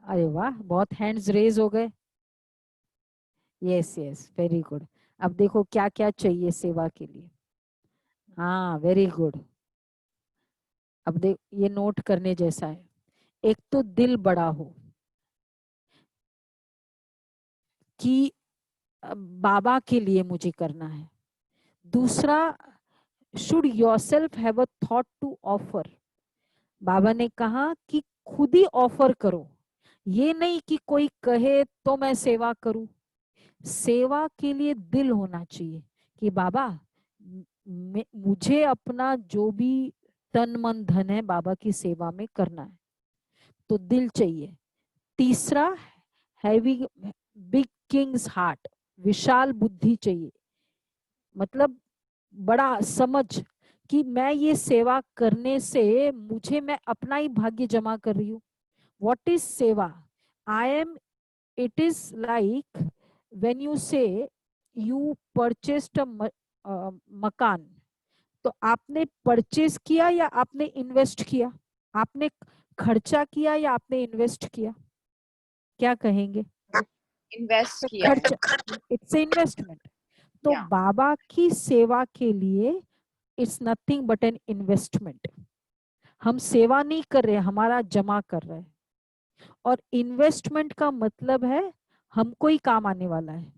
अरे वाह, बहुत हैंड्स रेज हो गए, यस यस वेरी गुड। अब देखो क्या क्या चाहिए सेवा के लिए, हाँ वेरी गुड। अब देख ये नोट करने जैसा है, एक तो दिल बड़ा हो कि बाबा के लिए मुझे करना है, दूसरा should yourself have a thought to offer, Baba ने कहा कि खुद ही ऑफर करो, ये नहीं कि कोई कहे तो मैं सेवा करूं। सेवा के लिए दिल होना चाहिए कि बाबा मुझे अपना जो भी तन मन धन है बाबा की सेवा में करना है, तो दिल चाहिए। तीसरा हैविंग बिग किंग्स हार्ट, विशाल बुद्धि चाहिए, मतलब बड़ा समझ कि मैं ये सेवा करने से मुझे, मैं अपना ही भाग्य जमा कर रही हूँ। व्हाट इज सेवा, I am, it is like when you से यू परचेस्ड अ मकान, तो आपने परचेज किया या आपने इन्वेस्ट किया, आपने खर्चा किया या आपने इन्वेस्ट किया, क्या कहेंगे? इन्वेस्ट किया है। खर्च, इट्स इन्वेस्टमेंट। तो Yeah. बाबा की सेवा के लिए it's nothing but an investment. हम सेवा नहीं कर रहे, हमारा जमा कर रहे हैं। और इन्वेस्टमेंट का मतलब है हमको ही काम आने वाला है,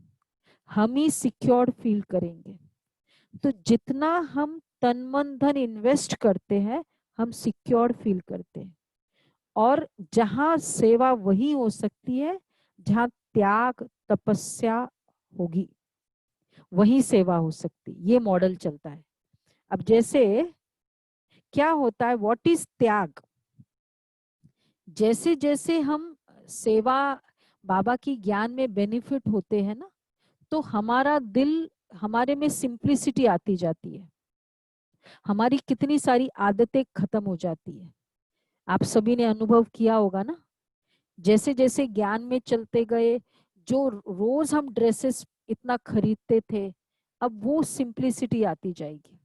हम ही सिक्योर्ड फील करेंगे। तो जितना हम तन मन धन इन्वेस्ट करते हैं, हम सिक्योर्ड फील करते हैं। और जहां सेवा वही हो सकती है जहां त्याग तपस्या होगी, वही सेवा हो सकती। ये मॉडल चलता है। अब जैसे क्या होता है, व्हाट इज त्याग? जैसे जैसे हम सेवा बाबा की ज्ञान में बेनिफिट होते हैं ना, तो हमारा दिल, हमारे में सिंप्लिसिटी आती जाती है, हमारी कितनी सारी आदतें खत्म हो जाती है। आप सभी ने अनुभव किया होगा ना, जैसे जैसे ज्ञान में चलते गए, जो रोज हम ड्रेसेस इतना खरीदते थे, अब वो सिंप्लिसिटी आती जाएगी।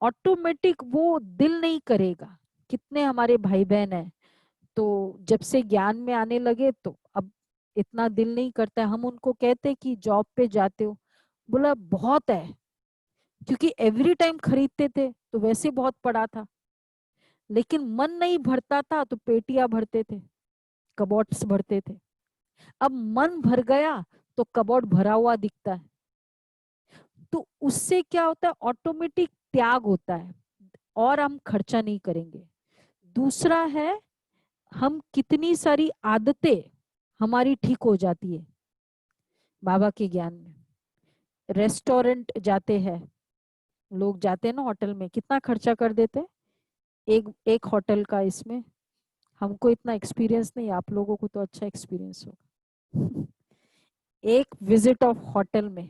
ऑटोमेटिक वो दिल नहीं करेगा। कितने हमारे भाई बहन हैं, तो जब से ज्ञान में आने लगे तो अब इतना दिल नहीं करता है। हम उनको कहते कि जॉब पे जाते हो, बोला बहुत है, क्योंकि एवरी टाइम खरीदते थे तो वैसे बहुत पड़ा था, लेकिन मन नहीं भरता था तो पेटियां भरते थे, कबोर्ड्स भरते थे। अब मन भर गया तो कबोर्ड भरा हुआ दिखता है। तो उससे क्या होता है, ऑटोमेटिक त्याग होता है और हम खर्चा नहीं करेंगे। दूसरा है, हम कितनी सारी आदतें हमारी ठीक हो जाती है बाबा के ज्ञान में। रेस्टोरेंट जाते हैं लोग, जाते हैं ना होटल में, कितना खर्चा कर देते हैं एक एक होटल का। इसमें हमको इतना एक्सपीरियंस नहीं, आप लोगों को तो अच्छा एक्सपीरियंस होगा। एक विजिट ऑफ होटल में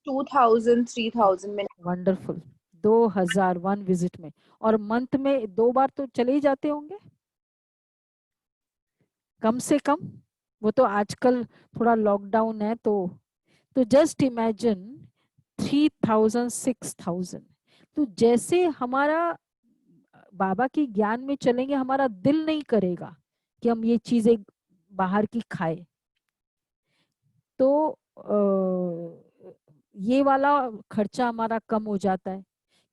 2000 3000 में। वंडरफुल, 2000 वन विजिट में, और मंथ में 2 बार तो चले ही जाते होंगे कम से कम। वो तो आजकल थोड़ा लॉकडाउन है, तो जस्ट इमेजिन 3000 6000। तो जैसे हमारा बाबा की ज्ञान में चलेंगे, हमारा दिल नहीं करेगा कि हम ये चीजें बाहर की खाए। तो ये वाला खर्चा हमारा कम हो जाता है।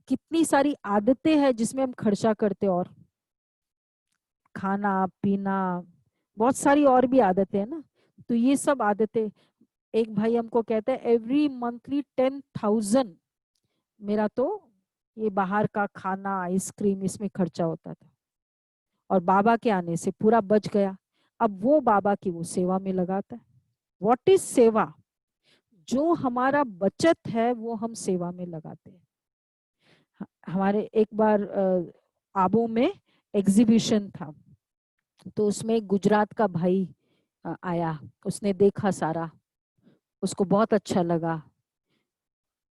कितनी सारी आदतें हैं जिसमें हम खर्चा करते, और खाना पीना, बहुत सारी और भी आदतें हैं ना। तो ये सब आदतें, एक भाई हमको कहते हैं एवरी मंथली 10,000 मेरा तो ये बाहर का खाना आइसक्रीम इसमें खर्चा होता था, और बाबा के आने से पूरा बच गया। अब वो बाबा की वो सेवा में लगाता है। व्हाट इज सेवा? जो हमारा बचत है वो हम सेवा में लगाते हैं। हमारे एक बार आबू में एग्जीबिशन था, तो उसमें गुजरात का भाई आया, उसने देखा सारा, उसको बहुत अच्छा लगा।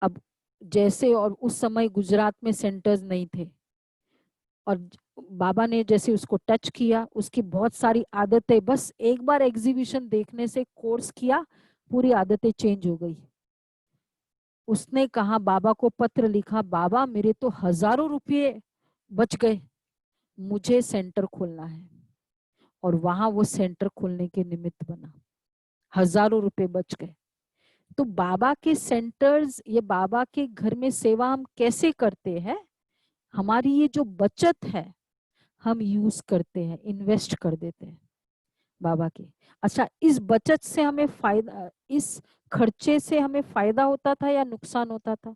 अब जैसे, और उस समय गुजरात में सेंटर्स नहीं थे, और बाबा ने जैसे उसको टच किया, उसकी बहुत सारी आदतें, बस एक बार एग्जीबिशन देखने से कोर्स किया, पूरी आदतें चेंज हो गई। उसने कहा, बाबा को पत्र लिखा, बाबा मेरे तो हजारों रुपये बच गए, मुझे सेंटर खोलना है। और वहां वो सेंटर खोलने के निमित्त बना, हजारों रुपए बच गए। तो बाबा के सेंटर्स, ये बाबा के घर में सेवा हम कैसे करते हैं, हमारी ये जो बचत है हम यूज करते हैं, इन्वेस्ट कर देते हैं बाबा के। अच्छा, इस बचत से हमें फायदा, इस खर्चे से हमें फायदा होता था या नुकसान होता था?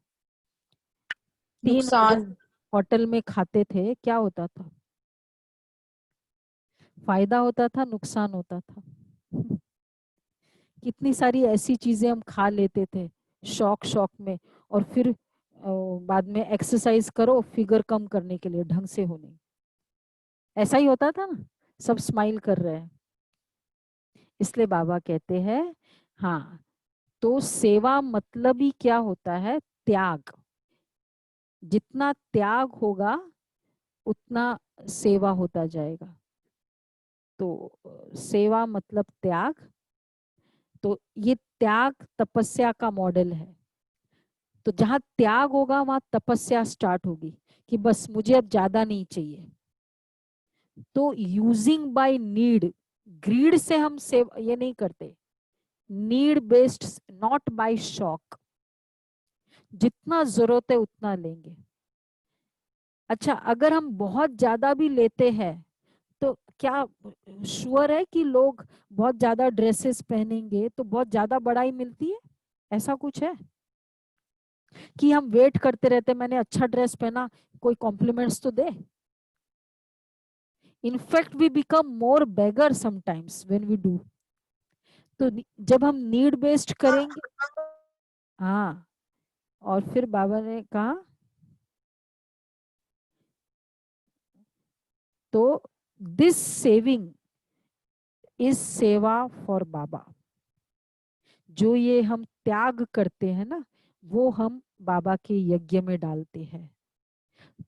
3 नुकसान। होटल में खाते थे, क्या होता था? फायदा होता था, नुकसान होता था? कितनी सारी ऐसी चीजें हम खा लेते थे शौक शौक में, और फिर बाद में एक्सरसाइज करो फिगर कम करने के लिए, ढंग से हो नहीं। ऐसा ही होता था ना, सब स्माइल कर रहे हैं। इसलिए बाबा कहते हैं, हाँ, तो सेवा मतलब ही क्या होता है? त्याग। जितना त्याग होगा उतना सेवा होता जाएगा। तो सेवा मतलब त्याग। तो ये त्याग तपस्या का मॉडल है। तो जहां त्याग होगा वहां तपस्या स्टार्ट होगी कि बस मुझे अब ज्यादा नहीं चाहिए। तो यूजिंग बाय नीड, ग्रीड से हम सेव ये नहीं करते, need based, not by shock. जितना जरूरत है उतना लेंगे। अच्छा, अगर हम बहुत ज्यादा भी लेते हैं तो क्या श्योर है कि लोग बहुत ज्यादा ड्रेसेस पहनेंगे तो बहुत ज्यादा बड़ाई मिलती है? ऐसा कुछ है कि हम वेट करते रहते, मैंने अच्छा ड्रेस पहना, कोई कॉम्प्लीमेंट्स तो दे? In fact we become more beggar sometimes when we do. तो जब हम नीड बेस्ड करेंगे, हाँ, और फिर बाबा ने कहा तो दिस सेविंग इज सेवा फॉर बाबा। जो ये हम त्याग करते हैं ना, वो हम बाबा के यज्ञ में डालते हैं।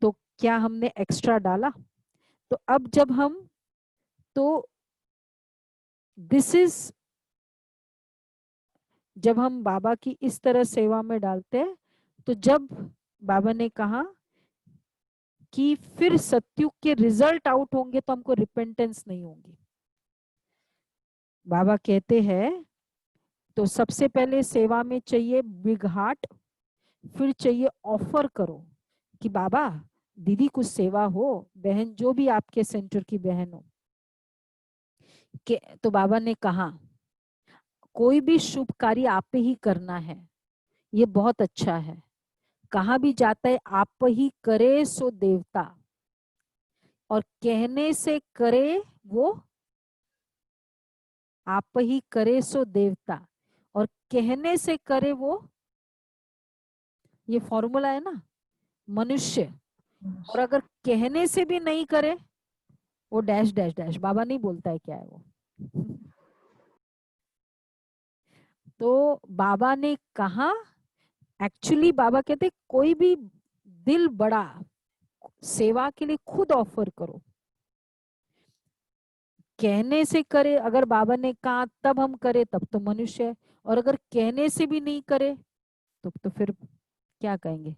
तो क्या हमने एक्स्ट्रा डाला? तो अब जब हम, तो दिस इज, जब हम बाबा की इस तरह सेवा में डालते हैं, तो जब बाबा ने कहा कि फिर सत्युग के रिजल्ट आउट होंगे तो हमको रिपेंटेंस नहीं होगी। बाबा कहते हैं तो सबसे पहले सेवा में चाहिए बिग हार्ट, फिर चाहिए ऑफर करो कि बाबा दीदी कुछ सेवा हो, बहन जो भी आपके सेंटर की बहन हो के। तो बाबा ने कहा कोई भी शुभ कार्य आप ही करना है, ये बहुत अच्छा है। कहा भी जाता है आप ही करे सो देवता, और कहने से करे वो, आप ही करे सो देवता और कहने से करे वो, ये फॉर्मूला है ना, मनुष्य। और अगर कहने से भी नहीं करे वो डैश डैश डैश, बाबा नहीं बोलता है क्या है वो। तो बाबा ने कहा, एक्चुअली बाबा कहते कोई भी दिल बड़ा सेवा के लिए खुद ऑफर करो। कहने से करे, अगर बाबा ने कहा तब हम करे तब तो मनुष्य है, और अगर कहने से भी नहीं करे तो फिर क्या कहेंगे?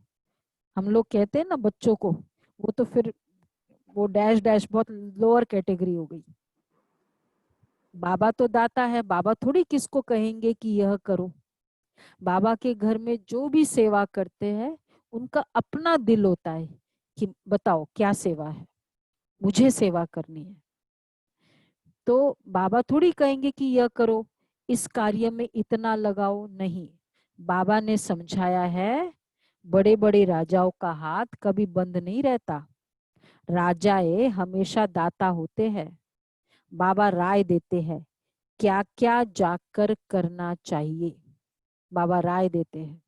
हम लोग कहते हैं ना बच्चों को, वो तो फिर वो डैश डैश बहुत लोअर कैटेगरी हो गई। बाबा तो दाता है, बाबा थोड़ी किसको कहेंगे कि यह करो। बाबा के घर में जो भी सेवा करते हैं उनका अपना दिल होता है कि बताओ क्या सेवा है, मुझे सेवा करनी है। तो बाबा थोड़ी कहेंगे कि यह करो, इस कार्य में इतना लगाओ, नहीं। बाबा ने समझाया है बड़े बड़े राजाओं का हाथ कभी बंद नहीं रहता, राजाए हमेशा दाता होते हैं। बाबा राय देते हैं क्या क्या जाकर करना चाहिए, बाबा राय देते हैं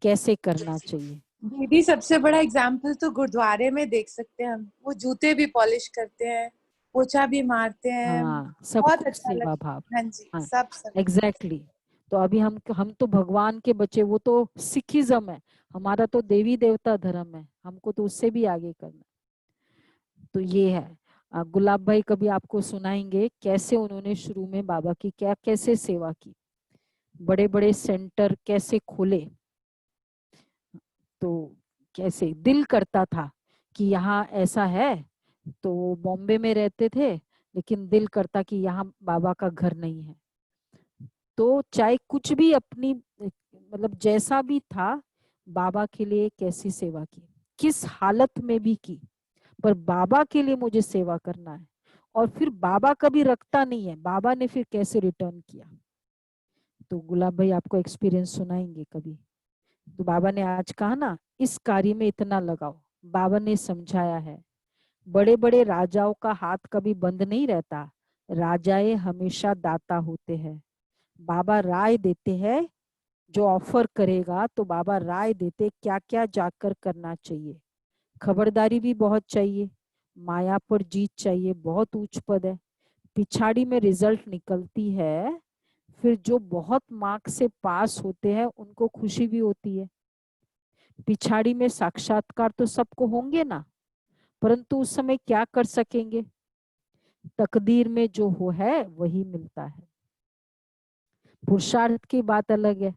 कैसे करना चाहिए। दीदी सबसे बड़ा एग्जाम्पल तो गुरुद्वारे में देख सकते हैं हम, वो जूते भी पॉलिश करते हैं, पोछा भी मारते हैं, हाँ, सब बहुत कुछ अच्छा सेवा लगता भाव। है। हाँ जी, हाँ, सब एग्जैक्टली। तो अभी हम तो भगवान के बच्चे, वो तो सिखिज्म है, हमारा तो देवी देवता धर्म है, हमको तो उससे भी आगे करना। तो ये है, गुलाब भाई कभी आपको सुनाएंगे कैसे उन्होंने शुरू में बाबा की क्या कैसे सेवा की, बड़े बड़े सेंटर कैसे खोले। तो कैसे दिल करता था कि यहाँ ऐसा है, तो बॉम्बे में रहते थे लेकिन दिल करता कि यहाँ बाबा का घर नहीं है। तो चाहे कुछ भी अपनी मतलब जैसा भी था, बाबा के लिए कैसी सेवा की, किस हालत में भी की, पर बाबा के लिए मुझे सेवा करना है। और फिर बाबा कभी रखता नहीं है, बाबा ने फिर कैसे रिटर्न किया। तो गुलाब भाई आपको एक्सपीरियंस सुनाएंगे कभी। तो बाबा ने आज कहा ना इस कार्य में इतना लगाओ, बाबा ने समझाया है बड़े बड़े राजाओं का हाथ कभी बंद नहीं रहता, राजाए हमेशा दाता होते हैं। बाबा राय देते हैं, जो ऑफर करेगा तो बाबा राय देते क्या क्या जाकर करना चाहिए। खबरदारी भी बहुत चाहिए, माया पर जीत चाहिए, बहुत उच्च पद है। पिछाड़ी में रिजल्ट निकलती है, फिर जो बहुत मार्क्स से पास होते हैं उनको खुशी भी होती है। पिछाड़ी में साक्षात्कार तो सबको होंगे ना, परंतु उस समय क्या कर सकेंगे, तकदीर में जो हो है वही मिलता है। पुरुषार्थ की बात अलग है,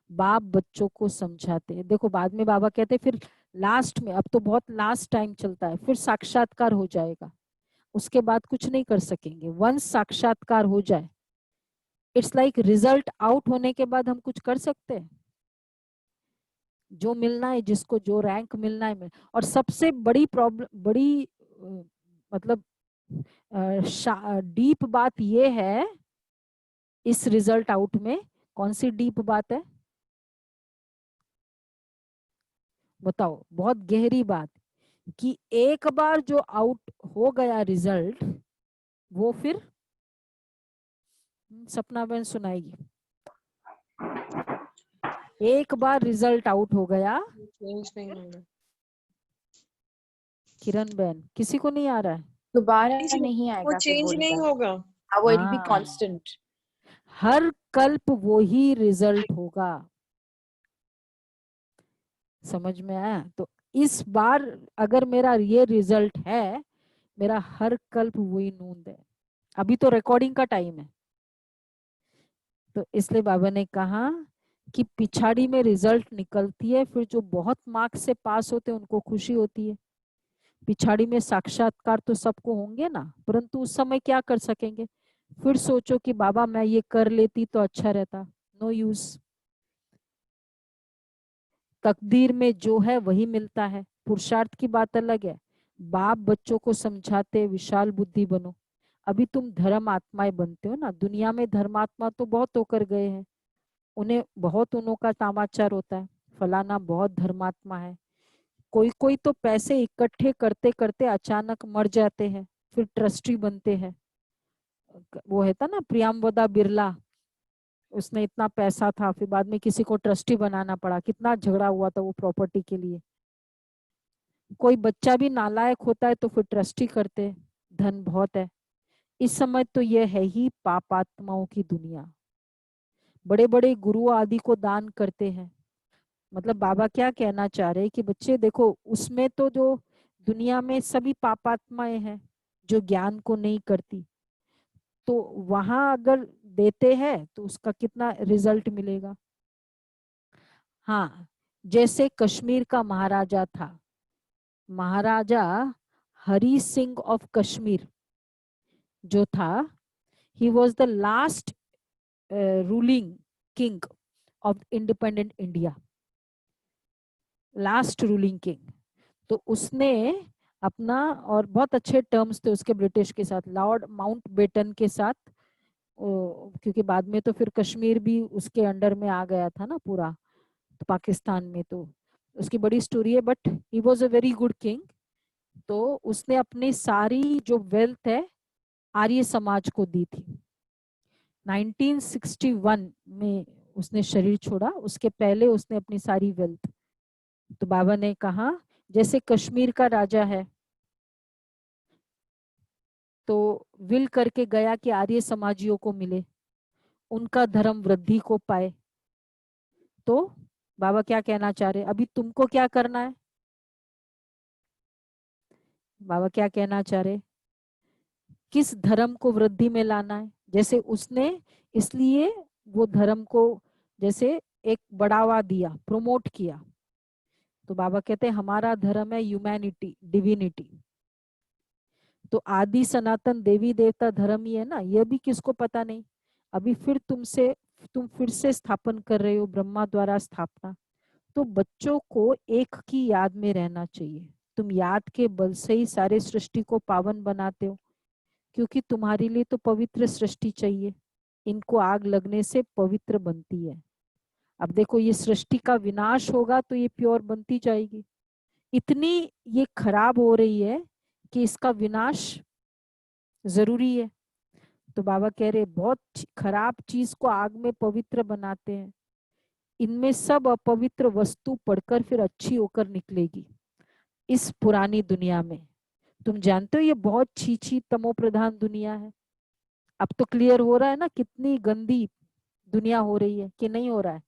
बाप बच्चों को समझाते हैं। देखो बाद में बाबा कहते हैं फिर लास्ट में, अब तो बहुत लास्ट टाइम चलता है, फिर साक्षात्कार हो जाएगा। उसके बाद कुछ नहीं कर सकेंगे। वंस साक्षात्कार हो जाए, इट्स लाइक रिजल्ट आउट होने के बाद हम कुछ कर सकते हैं? जो मिलना है, जिसको जो रैंक मिलना है और सबसे बड़ी प्रॉब्लम, बड़ी मतलब डीप बात ये है इस रिजल्ट आउट में। कौन सी डीप बात है बताओ? बहुत गहरी बात कि एक बार जो आउट हो गया रिजल्ट, वो फिर सपना बहन सुनाएगी। एक बार रिजल्ट आउट हो गया, चेंज नहीं होगा। किरण बहन किसी को नहीं आ रहा है? दोबारा नहीं, नहीं वो आएगा फिर चेंज वो नहीं result. होगा। हाँ, वो it'll be हाँ, constant. हर कल्प वो ही रिजल्ट होगा। समझ में आया? तो इस बार अगर मेरा ये रिजल्ट है, मेरा हर कल्प वही नूंद है। अभी तो रिकॉर्डिंग का टाइम है, तो इसलिए बाबा ने कहा कि पिछाड़ी में रिजल्ट निकलती है, फिर जो बहुत मार्क्स से पास होते हैं उनको खुशी होती है। पिछाड़ी में साक्षात्कार तो सबको होंगे ना, परंतु उस समय क्या कर सकेंगे? फिर सोचो कि बाबा मैं ये कर लेती तो अच्छा रहता। No use. तकदीर में जो है वही मिलता है। पुरुषार्थ की बात अलग है। बाप बच्चों को समझाते विशाल बुद्धि बनो। अभी तुम धर्म आत्माएं बनते हो ना। दुनिया में धर्मात्मा तो बहुत होकर गए हैं, उन्हें बहुत उनों का समाचार होता है, फलाना बहुत धर्मात्मा है। कोई कोई तो पैसे इकट्ठे करते करते अचानक मर जाते हैं, फिर ट्रस्टी बनते हैं। वो है था ना प्रियमवदा बिरला, उसने इतना पैसा था, फिर बाद में किसी को ट्रस्टी बनाना पड़ा, कितना झगड़ा हुआ था वो प्रॉपर्टी के लिए। कोई बच्चा भी नालायक होता है तो फिर ट्रस्टी करते हैं, धन बहुत है। इस समय तो यह है ही पापात्माओं की दुनिया। बड़े बड़े गुरु आदि को दान करते हैं। मतलब बाबा क्या कहना चाह रहे हैं कि बच्चे देखो, उसमें तो जो दुनिया में सभी पापात्माएं हैं जो ज्ञान को नहीं करती, तो वहां अगर देते हैं तो उसका कितना रिजल्ट मिलेगा। हाँ, जैसे कश्मीर का महाराजा था, महाराजा हरी सिंह ऑफ कश्मीर जो था, he was the last ruling king of independent India, last ruling king. तो उसने अपना, और बहुत अच्छे टर्म्स थे उसके ब्रिटिश के साथ, लॉर्ड माउंटबेटन के साथ, क्योंकि बाद में तो फिर कश्मीर भी उसके अंडर में आ गया था ना पूरा, तो पाकिस्तान में, तो उसकी बड़ी स्टोरी है, but he was a very good king. तो उसने अपनी सारी जो वेल्थ है आर्य समाज को दी थी। 1961 में उसने शरीर छोड़ा, उसके पहले उसने अपनी सारी वेल्थ। तो बाबा ने कहा जैसे कश्मीर का राजा है तो विल करके गया कि आर्य समाजियों को मिले, उनका धर्म वृद्धि को पाए। तो बाबा क्या कहना चाह रहे, अभी तुमको क्या करना है? बाबा क्या कहना चाह रहे, किस धर्म को वृद्धि में लाना है? जैसे उसने, इसलिए वो धर्म को जैसे एक बढ़ावा दिया, प्रमोट किया। तो बाबा कहते हैं हमारा धर्म है ह्यूमैनिटी, डिविनिटी। तो आदि सनातन देवी देवता धर्म ही है ना, यह भी किसको पता नहीं। अभी फिर तुम फिर से स्थापन कर रहे हो, ब्रह्मा द्वारा स्थापना। तो बच्चों को एक की याद में रहना चाहिए। तुम याद के बल से ही सारे सृष्टि को पावन बनाते हो, क्योंकि तुम्हारे लिए तो पवित्र सृष्टि चाहिए। इनको आग लगने से पवित्र बनती है। अब देखो ये सृष्टि का विनाश होगा तो ये प्योर बनती जाएगी। इतनी ये खराब हो रही है कि इसका विनाश जरूरी है। तो बाबा कह रहे बहुत खराब चीज को आग में पवित्र बनाते हैं। इनमें सब अपवित्र वस्तु पढ़कर फिर अच्छी होकर निकलेगी इस पुरानी दुनिया में। तुम जानते हो ये बहुत छीछी तमो प्रधान दुनिया है। अब तो क्लियर हो रहा है ना कितनी गंदी दुनिया हो रही है, कि नहीं हो रहा है?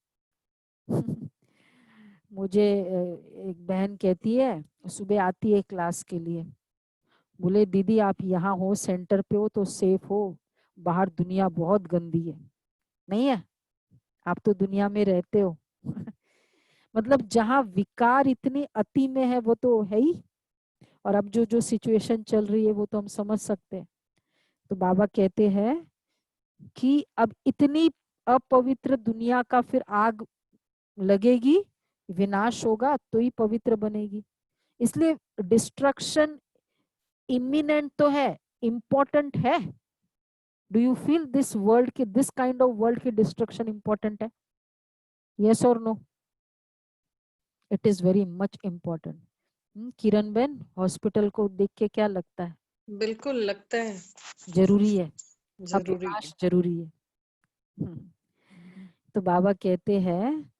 मुझे एक बहन कहती है, सुबह आती है क्लास के लिए, बोले दीदी आप यहाँ हो, सेंटर पे हो तो सेफ हो, बाहर दुनिया बहुत गंदी है। नहीं है? आप तो दुनिया में रहते हो। मतलब जहाँ विकार इतनी अति में है वो तो है ही, और अब जो जो सिचुएशन चल रही है वो तो हम समझ सकते हैं। तो बाबा कहते हैं कि अब इतनी अपवित्र दुनिया का फिर आग लगेगी, विनाश होगा तो ही पवित्र बनेगी। इसलिए डिस्ट्रक्शन इमिनेंट तो है, इम्पोर्टेंट है। Do you feel this world की, दिस काइंड ऑफ वर्ल्ड की डिस्ट्रक्शन इम्पोर्टेंट है? यस और no? It is very much important. Kiran ben, hospital को देख के क्या लगता है? बिल्कुल लगता है, जरूरी है, जरूरी है। अविनाश जरूरी है। तो बाबा कहते हैं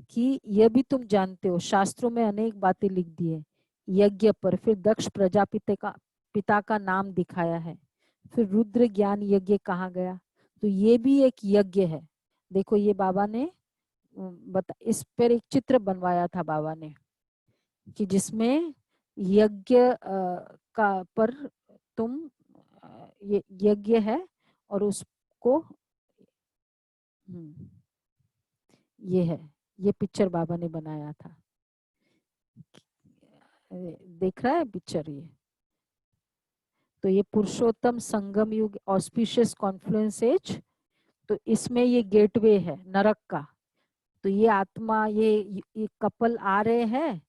कि यह भी तुम जानते हो, शास्त्रों में अनेक बातें लिख दी है यज्ञ पर। फिर दक्ष प्रजापिता का पिता का नाम दिखाया है। फिर रुद्र ज्ञान यज्ञ कहा गया, तो ये भी एक यज्ञ है। देखो ये बाबा ने इस पर एक चित्र बनवाया था बाबा ने, कि जिसमें यज्ञ का पर तुम ये यज्ञ है और उसको ये है, ये पिक्चर बाबा ने बनाया था। देख रहा है पिक्चर ये? तो ये पुरुषोत्तम संगम युग ऑस्पिशियस कॉन्फ्लुएंस एज, तो इसमें ये गेटवे है नरक का। तो ये आत्मा, ये कपल आ रहे हैं,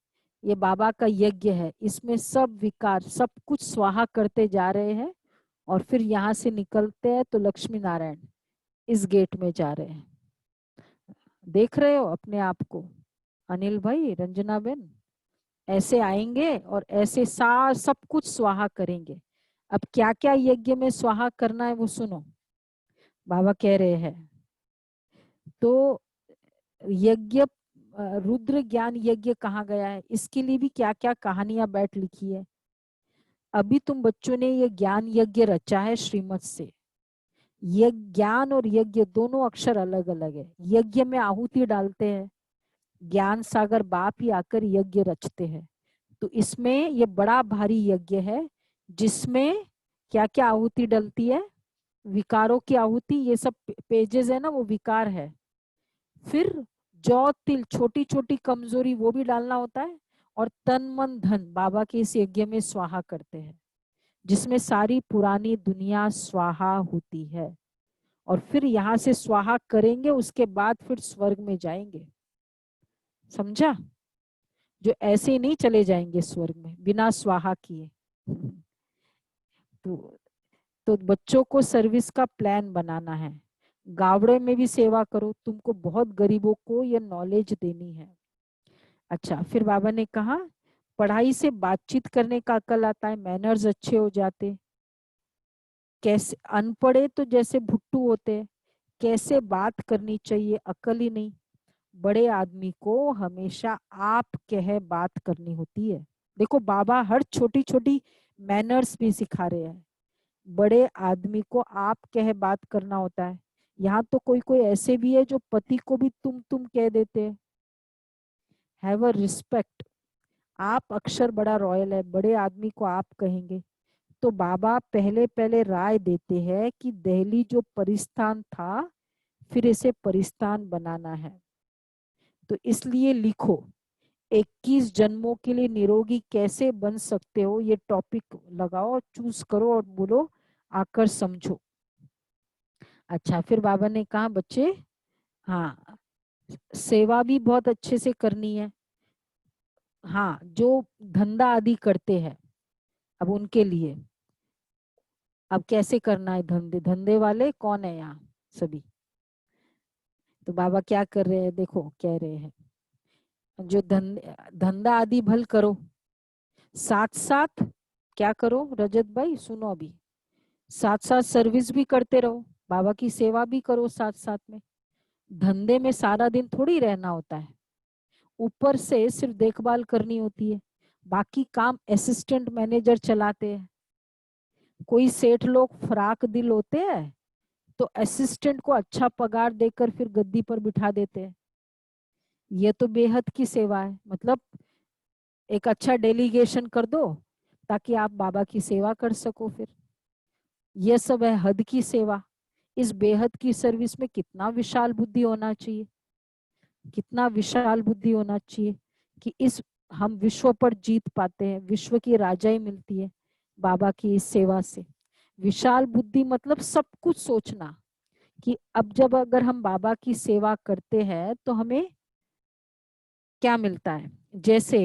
ये बाबा का यज्ञ है। इसमें सब विकार, सब कुछ स्वाहा करते जा रहे हैं और फिर यहाँ से निकलते हैं तो लक्ष्मी नारायण इस गेट में जा रहे हैं। देख रहे हो अपने आप को अनिल भाई, रंजना बेन? ऐसे आएंगे और ऐसे सब कुछ स्वाहा करेंगे। अब क्या क्या यज्ञ में स्वाहा करना है वो सुनो, बाबा कह रहे हैं। तो यज्ञ, रुद्र ज्ञान यज्ञ कहा गया है, इसके लिए भी क्या क्या कहानियां बैठ लिखी है। अभी तुम बच्चों ने ये ज्ञान यज्ञ रचा है श्रीमत से। ज्ञान और यज्ञ दोनों अक्षर अलग अलग है। यज्ञ में आहुति डालते हैं, ज्ञान सागर बाप ही आकर यज्ञ रचते हैं। तो इसमें ये बड़ा भारी यज्ञ है जिसमें क्या क्या आहुति डलती है, विकारों की आहुति, ये सब पेजेस है ना, वो विकार है। फिर जौ तिल, छोटी छोटी कमजोरी, वो भी डालना होता है। और तन मन धन बाबा के इस यज्ञ में स्वाहा करते हैं, जिसमें सारी पुरानी दुनिया स्वाहा होती है। और फिर यहाँ से स्वाहा करेंगे, उसके बाद फिर स्वर्ग में जाएंगे। समझा? जो ऐसे नहीं चले जाएंगे स्वर्ग में बिना स्वाहा किए। तो बच्चों को सर्विस का प्लान बनाना है। गावड़े में भी सेवा करो, तुमको बहुत गरीबों को ये नॉलेज देनी है। अच्छा, फिर बाबा ने कहा पढ़ाई से बातचीत करने का अकल आता है, मैनर्स अच्छे हो जाते। कैसे अनपढ़े तो जैसे भुट्टू होते, कैसे बात करनी चाहिए अकल ही नहीं। बड़े आदमी को हमेशा आप कह बात करनी होती है। देखो बाबा हर छोटी छोटी मैनर्स भी सिखा रहे हैं। बड़े आदमी को आप कह बात करना होता है। यहाँ तो कोई कोई ऐसे भी है जो पति को भी तुम कह देते हैं। Have a respect. आप अक्षर बड़ा रॉयल है, बड़े आदमी को आप कहेंगे। तो बाबा पहले पहले राय देते हैं कि दिल्ली जो परिस्थान था, फिर इसे परिस्थान बनाना है। तो इसलिए लिखो 21 जन्मों के लिए निरोगी कैसे बन सकते हो, ये टॉपिक लगाओ, चूज करो और बोलो आकर समझो। अच्छा, फिर बाबा ने कहा बच्चे, हाँ सेवा भी बहुत अच्छे से करनी है। हाँ, जो धंधा आदि करते हैं, अब उनके लिए अब कैसे करना है। धंधे वाले कौन है यहाँ सभी? तो बाबा क्या कर रहे हैं, देखो कह रहे हैं जो धंधा आदि भल करो, साथ साथ क्या करो रजत भाई, सुनो अभी, साथ साथ सर्विस भी करते रहो, बाबा की सेवा भी करो साथ साथ में। धंधे में सारा दिन थोड़ी रहना होता है, ऊपर से सिर्फ देखभाल करनी होती है, बाकी काम असिस्टेंट मैनेजर चलाते हैं। कोई सेठ लोग फराक दिल होते हैं तो असिस्टेंट को अच्छा पगार देकर फिर गद्दी पर बिठा देते हैं। ये तो बेहद की सेवा है, मतलब एक अच्छा डेलीगेशन कर दो ताकि आप बाबा की सेवा कर सको। फिर यह सब है हद की सेवा। इस बेहद की सर्विस में कितना विशाल बुद्धि होना चाहिए, कितना विशाल बुद्धि होना चाहिए कि इस हम विश्व पर जीत पाते हैं, विश्व की राजाई मिलती है बाबा की इस सेवा से। विशाल बुद्धि मतलब सब कुछ सोचना कि अब जब अगर हम बाबा की सेवा करते हैं तो हमें क्या मिलता है। जैसे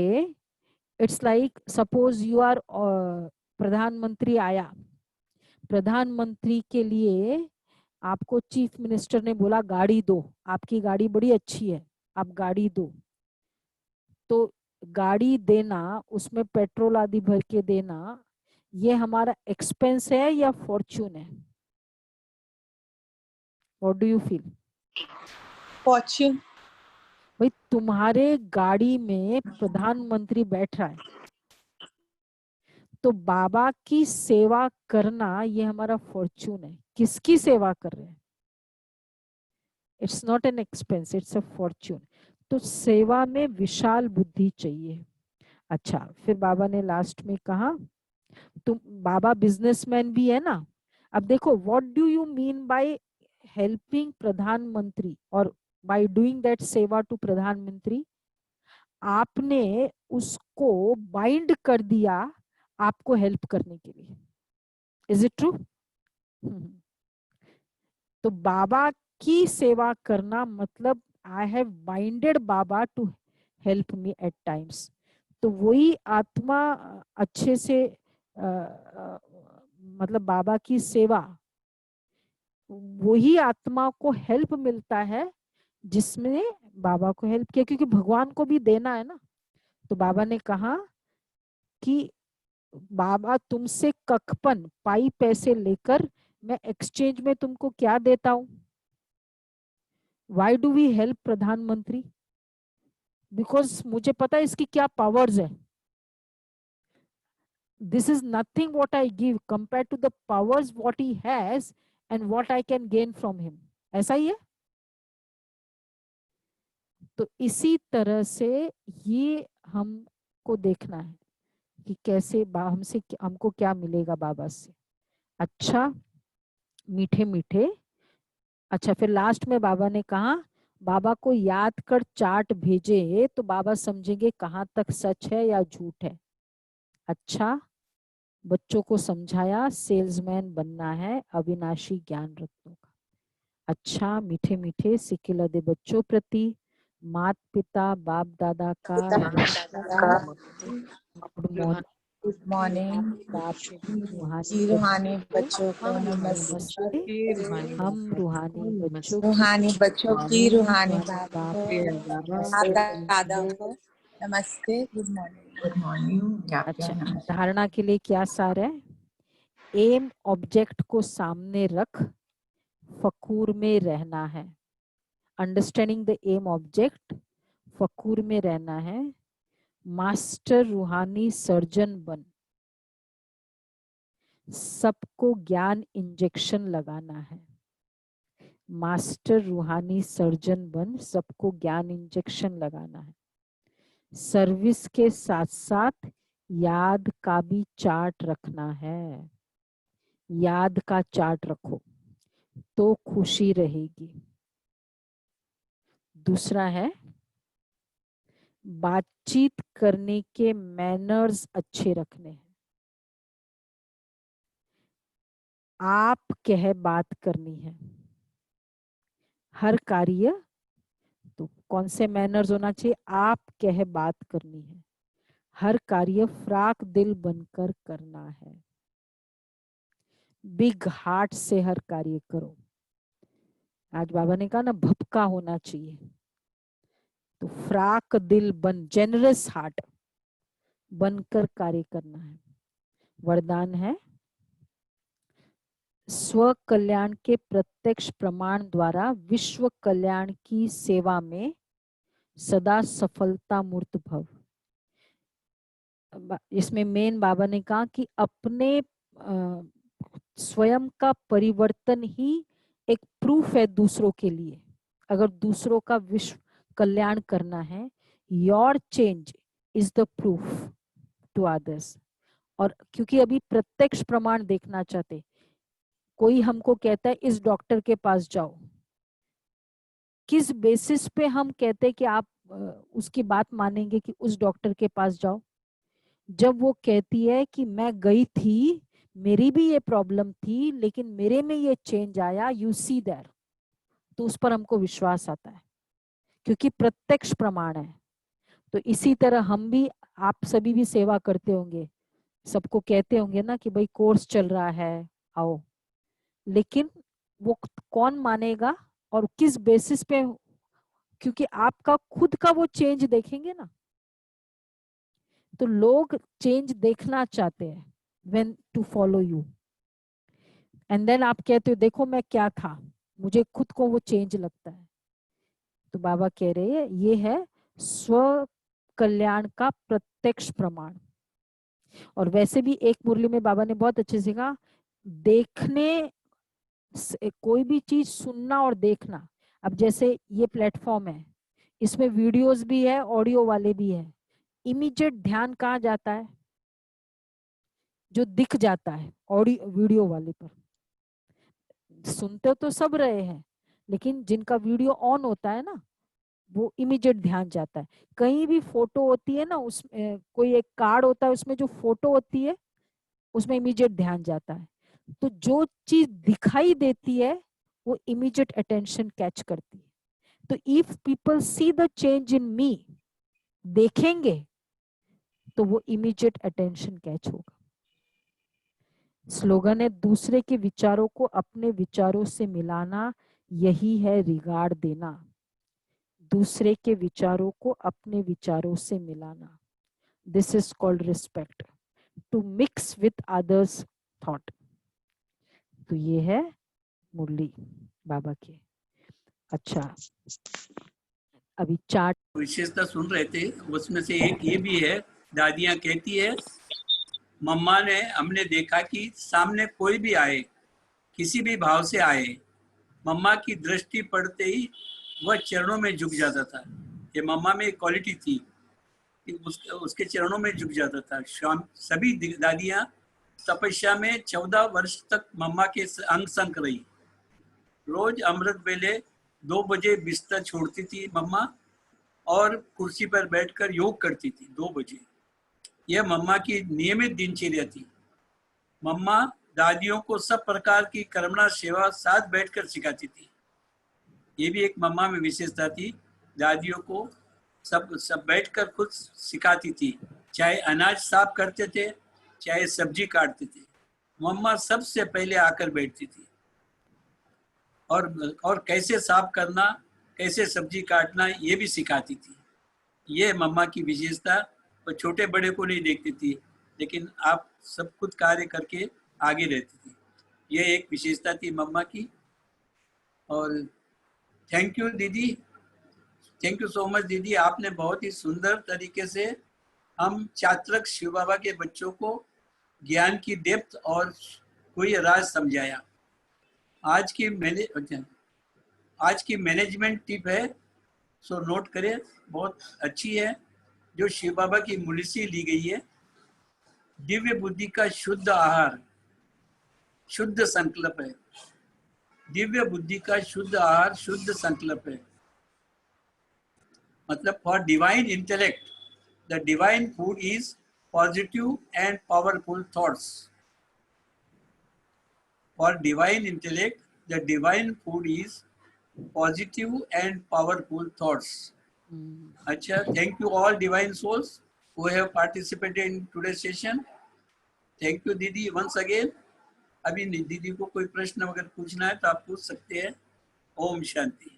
it's like suppose you are pradhanmantri आया, प्रधानमंत्री के लिए आपको चीफ मिनिस्टर ने बोला गाड़ी दो, आपकी गाड़ी बड़ी अच्छी है, आप गाड़ी दो। तो गाड़ी देना, उसमें पेट्रोल आदि भर के देना, ये हमारा एक्सपेंस है या फॉर्च्यून है? What do you feel? Fortune. भाई तुम्हारे गाड़ी में प्रधानमंत्री बैठ रहा है, तो बाबा की सेवा करना ये हमारा फॉर्च्यून है। किसकी सेवा कर रहे हैं? It's not an expense, it's a Fortune. तो सेवा में विशाल बुद्धि चाहिए। अच्छा, फिर बाबा ने लास्ट में कहा, तुम बाबा बिजनेसमैन भी है ना। अब देखो, what do you mean by helping प्रधानमंत्री और बाय डूइंग दैट सेवा टू प्रधानमंत्री? आपने उसको बाइंड कर दिया आपको हेल्प करने के लिए। Is it true? तो बाबा की सेवा करना मतलब I have binded Baba to help me at times. तो वही आत्मा अच्छे से मतलब बाबा की सेवा, वही आत्मा को हेल्प मिलता है जिसमें बाबा को हेल्प किया, क्योंकि भगवान को भी देना है ना। तो बाबा ने कहा कि बाबा तुमसे कखपन पाई पैसे लेकर मैं एक्सचेंज में तुमको क्या देता हूं? वाई डू वी हेल्प प्रधानमंत्री? बिकॉज मुझे पता है इसकी क्या पावर्स है। This is nothing what I give compared to the powers what he has and what I can gain from him. ऐसा ही है। तो इसी तरह से ये हमको देखना है कि कैसे हमसे हमको क्या मिलेगा बाबा से। अच्छा, मीठे मीठे। अच्छा, फिर लास्ट में बाबा ने कहा बाबा को याद कर चार्ट भेजे तो बाबा समझेंगे कहाँ तक सच है या झूठ है। अच्छा, बच्चों को समझाया सेल्समैन बनना है अविनाशी ज्ञान रत्नों का। अच्छा, मीठे मीठे सिक्किला दे बच्चों प्रति मात पिता बाप दादा का गुड मॉर्निंग। Good morning. बाप जी रूहानी बच्चों को नमस्ते। नमस्ते। हम रूहानी बच्चों रूहानी बच्चों की रूहानी बाप बाप को दादा को नमस्ते। Good morning. अच्छा, धारणा के लिए क्या सार है? एम ऑब्जेक्ट को सामने रख फकूर में रहना है। अंडरस्टैंडिंग द एम ऑब्जेक्ट, फकूर में रहना है। मास्टर रूहानी सर्जन बन, सबको ज्ञान इंजेक्शन लगाना है। मास्टर रूहानी सर्जन बन, सबको ज्ञान इंजेक्शन लगाना है। सर्विस के साथ साथ याद का भी चार्ट रखना है। याद का चार्ट रखो तो खुशी रहेगी। दूसरा है बातचीत करने के मैनर्स अच्छे रखने हैं। आप कह बात करनी है। हर कार्य, तो कौन से मैनर्स होना चाहिए? आप कह बात करनी है। हर कार्य फ्राक दिल बनकर करना है। बिग हार्ट से हर कार्य करो। आज बाबा ने कहा ना, भपका होना चाहिए। तो फ्राक दिल बन, जेनरस हार्ट बनकर कार्य करना है। वरदान है स्व कल्याण के प्रत्यक्ष प्रमाण द्वारा विश्व कल्याण की सेवा में सदा सफलता मूर्त भव। इसमें मेन बाबा ने कहा कि अपने स्वयं का परिवर्तन ही एक प्रूफ है दूसरों के लिए। अगर दूसरों का विश्व कल्याण करना है, your change is the proof to others. और क्योंकि अभी प्रत्यक्ष प्रमाण देखना चाहते, कोई हमको कहता है इस डॉक्टर के पास जाओ, किस बेसिस पे हम कहते हैं कि आप उसकी बात मानेंगे कि उस डॉक्टर के पास जाओ? जब वो कहती है कि मैं गई थी, मेरी भी ये प्रॉब्लम थी, लेकिन मेरे में ये चेंज आया, यू सी देयर, तो उस पर हमको विश्वास आता है, क्योंकि प्रत्यक्ष प्रमाण है। तो इसी तरह हम भी, आप सभी भी सेवा करते होंगे, सबको कहते होंगे ना कि भाई कोर्स चल रहा है, आओ, लेकिन वो कौन मानेगा और किस बेसिस पे? क्योंकि आपका खुद का वो चेंज देखेंगे ना, तो लोग चेंज देखना चाहते हैं when to follow you, and then आप कहते हो देखो मैं क्या था, मुझे खुद को वो चेंज लगता है। तो बाबा कह रहे हैं ये है स्व कल्याण का प्रत्यक्ष प्रमाण। और वैसे भी एक मुरली में बाबा ने बहुत अच्छे से कहा, देखने कोई भी चीज सुनना और देखना। अब जैसे ये प्लेटफॉर्म है, इसमें वीडियोस भी है, ऑडियो वाले भी है, इमीडिएट ध्यान कहाँ जाता है? जो दिख जाता है ऑडियो वीडियो वाले पर। सुनते तो सब रहे हैं, लेकिन जिनका वीडियो ऑन होता है ना, वो इमीडिएट ध्यान जाता है। कहीं भी फोटो होती है ना, उसमें कोई एक कार्ड होता है, उसमें जो फोटो होती है उसमें इमीडिएट ध्यान जाता है। तो जो चीज दिखाई देती है वो इमीडिएट अटेंशन कैच करती है। तो if people see the change in me, देखेंगे तो वो इमीडिएट अटेंशन कैच होगा। स्लोगन है दूसरे के विचारों को अपने विचारों से मिलाना, यही है रिगार्ड देना। दूसरे के विचारों को अपने विचारों से मिलाना, this is called respect, to mix with others thought. तो ये है मुरली बाबा के। अच्छा, अभी चार्ट विशेषता सुन रहे थे, उसमें से एक ये भी है, दादियाँ कहती है, मम्मा ने, हमने देखा कि सामने कोई भी आए, किसी भी भाव से आए, मम्मा की दृष्टि पड़ते ही वह चरणों में झुक जाता था। ये मम्मा में एक क्वालिटी थी कि उसके चरणों में झुक जाता था। शाम सभी दादियाँ तपस्या में 14 वर्ष तक मम्मा के अंग संग रही। रोज अमृत वेले 2 बजे बिस्तर छोड़ती थी मम्मा और कुर्सी पर बैठकर योग करती थी 2 बजे। यह मम्मा की नियमित दिनचर्या थी। मम्मा दादियों को सब प्रकार की कर्मणा सेवा साथ बैठकर सिखाती थी। ये भी एक मम्मा में विशेषता थी, दादियों को सब बैठकर खुद सिखाती थी। चाहे अनाज साफ करते थे, चाहे सब्जी काटते थे, मम्मा सबसे पहले आकर बैठती थी और कैसे साफ करना, कैसे सब्जी काटना, ये भी सिखाती थी। ये मम्मा की विशेषता। वो छोटे बड़े को नहीं देखती थी, लेकिन आप सब खुद कार्य करके आगे रहती थी। ये एक विशेषता थी मम्मा की। और थैंक यू दीदी, थैंक यू सो मच दीदी, आपने बहुत ही सुंदर तरीके से हम चात्रक शिव बाबा के बच्चों को ज्ञान की डेप्थ और कोई राज समझाया। आज की मैनेजमेंट टिप है, सो नोट करें, बहुत अच्छी है, जो शिव बाबा की मुनि से ली गई है। दिव्य बुद्धि का शुद्ध आहार शुद्ध संकल्प है। दिव्य बुद्धि का शुद्ध आहार शुद्ध संकल्प है। मतलब for divine intellect the divine food is positive and powerful thoughts. For divine intellect the divine food is positive and powerful thoughts. अच्छा, thank you all divine souls who have participated in today's session. Thank you दीदी once again. अभी दीदी को कोई प्रश्न अगर पूछना है तो आप पूछ सकते हैं। ओम शांति।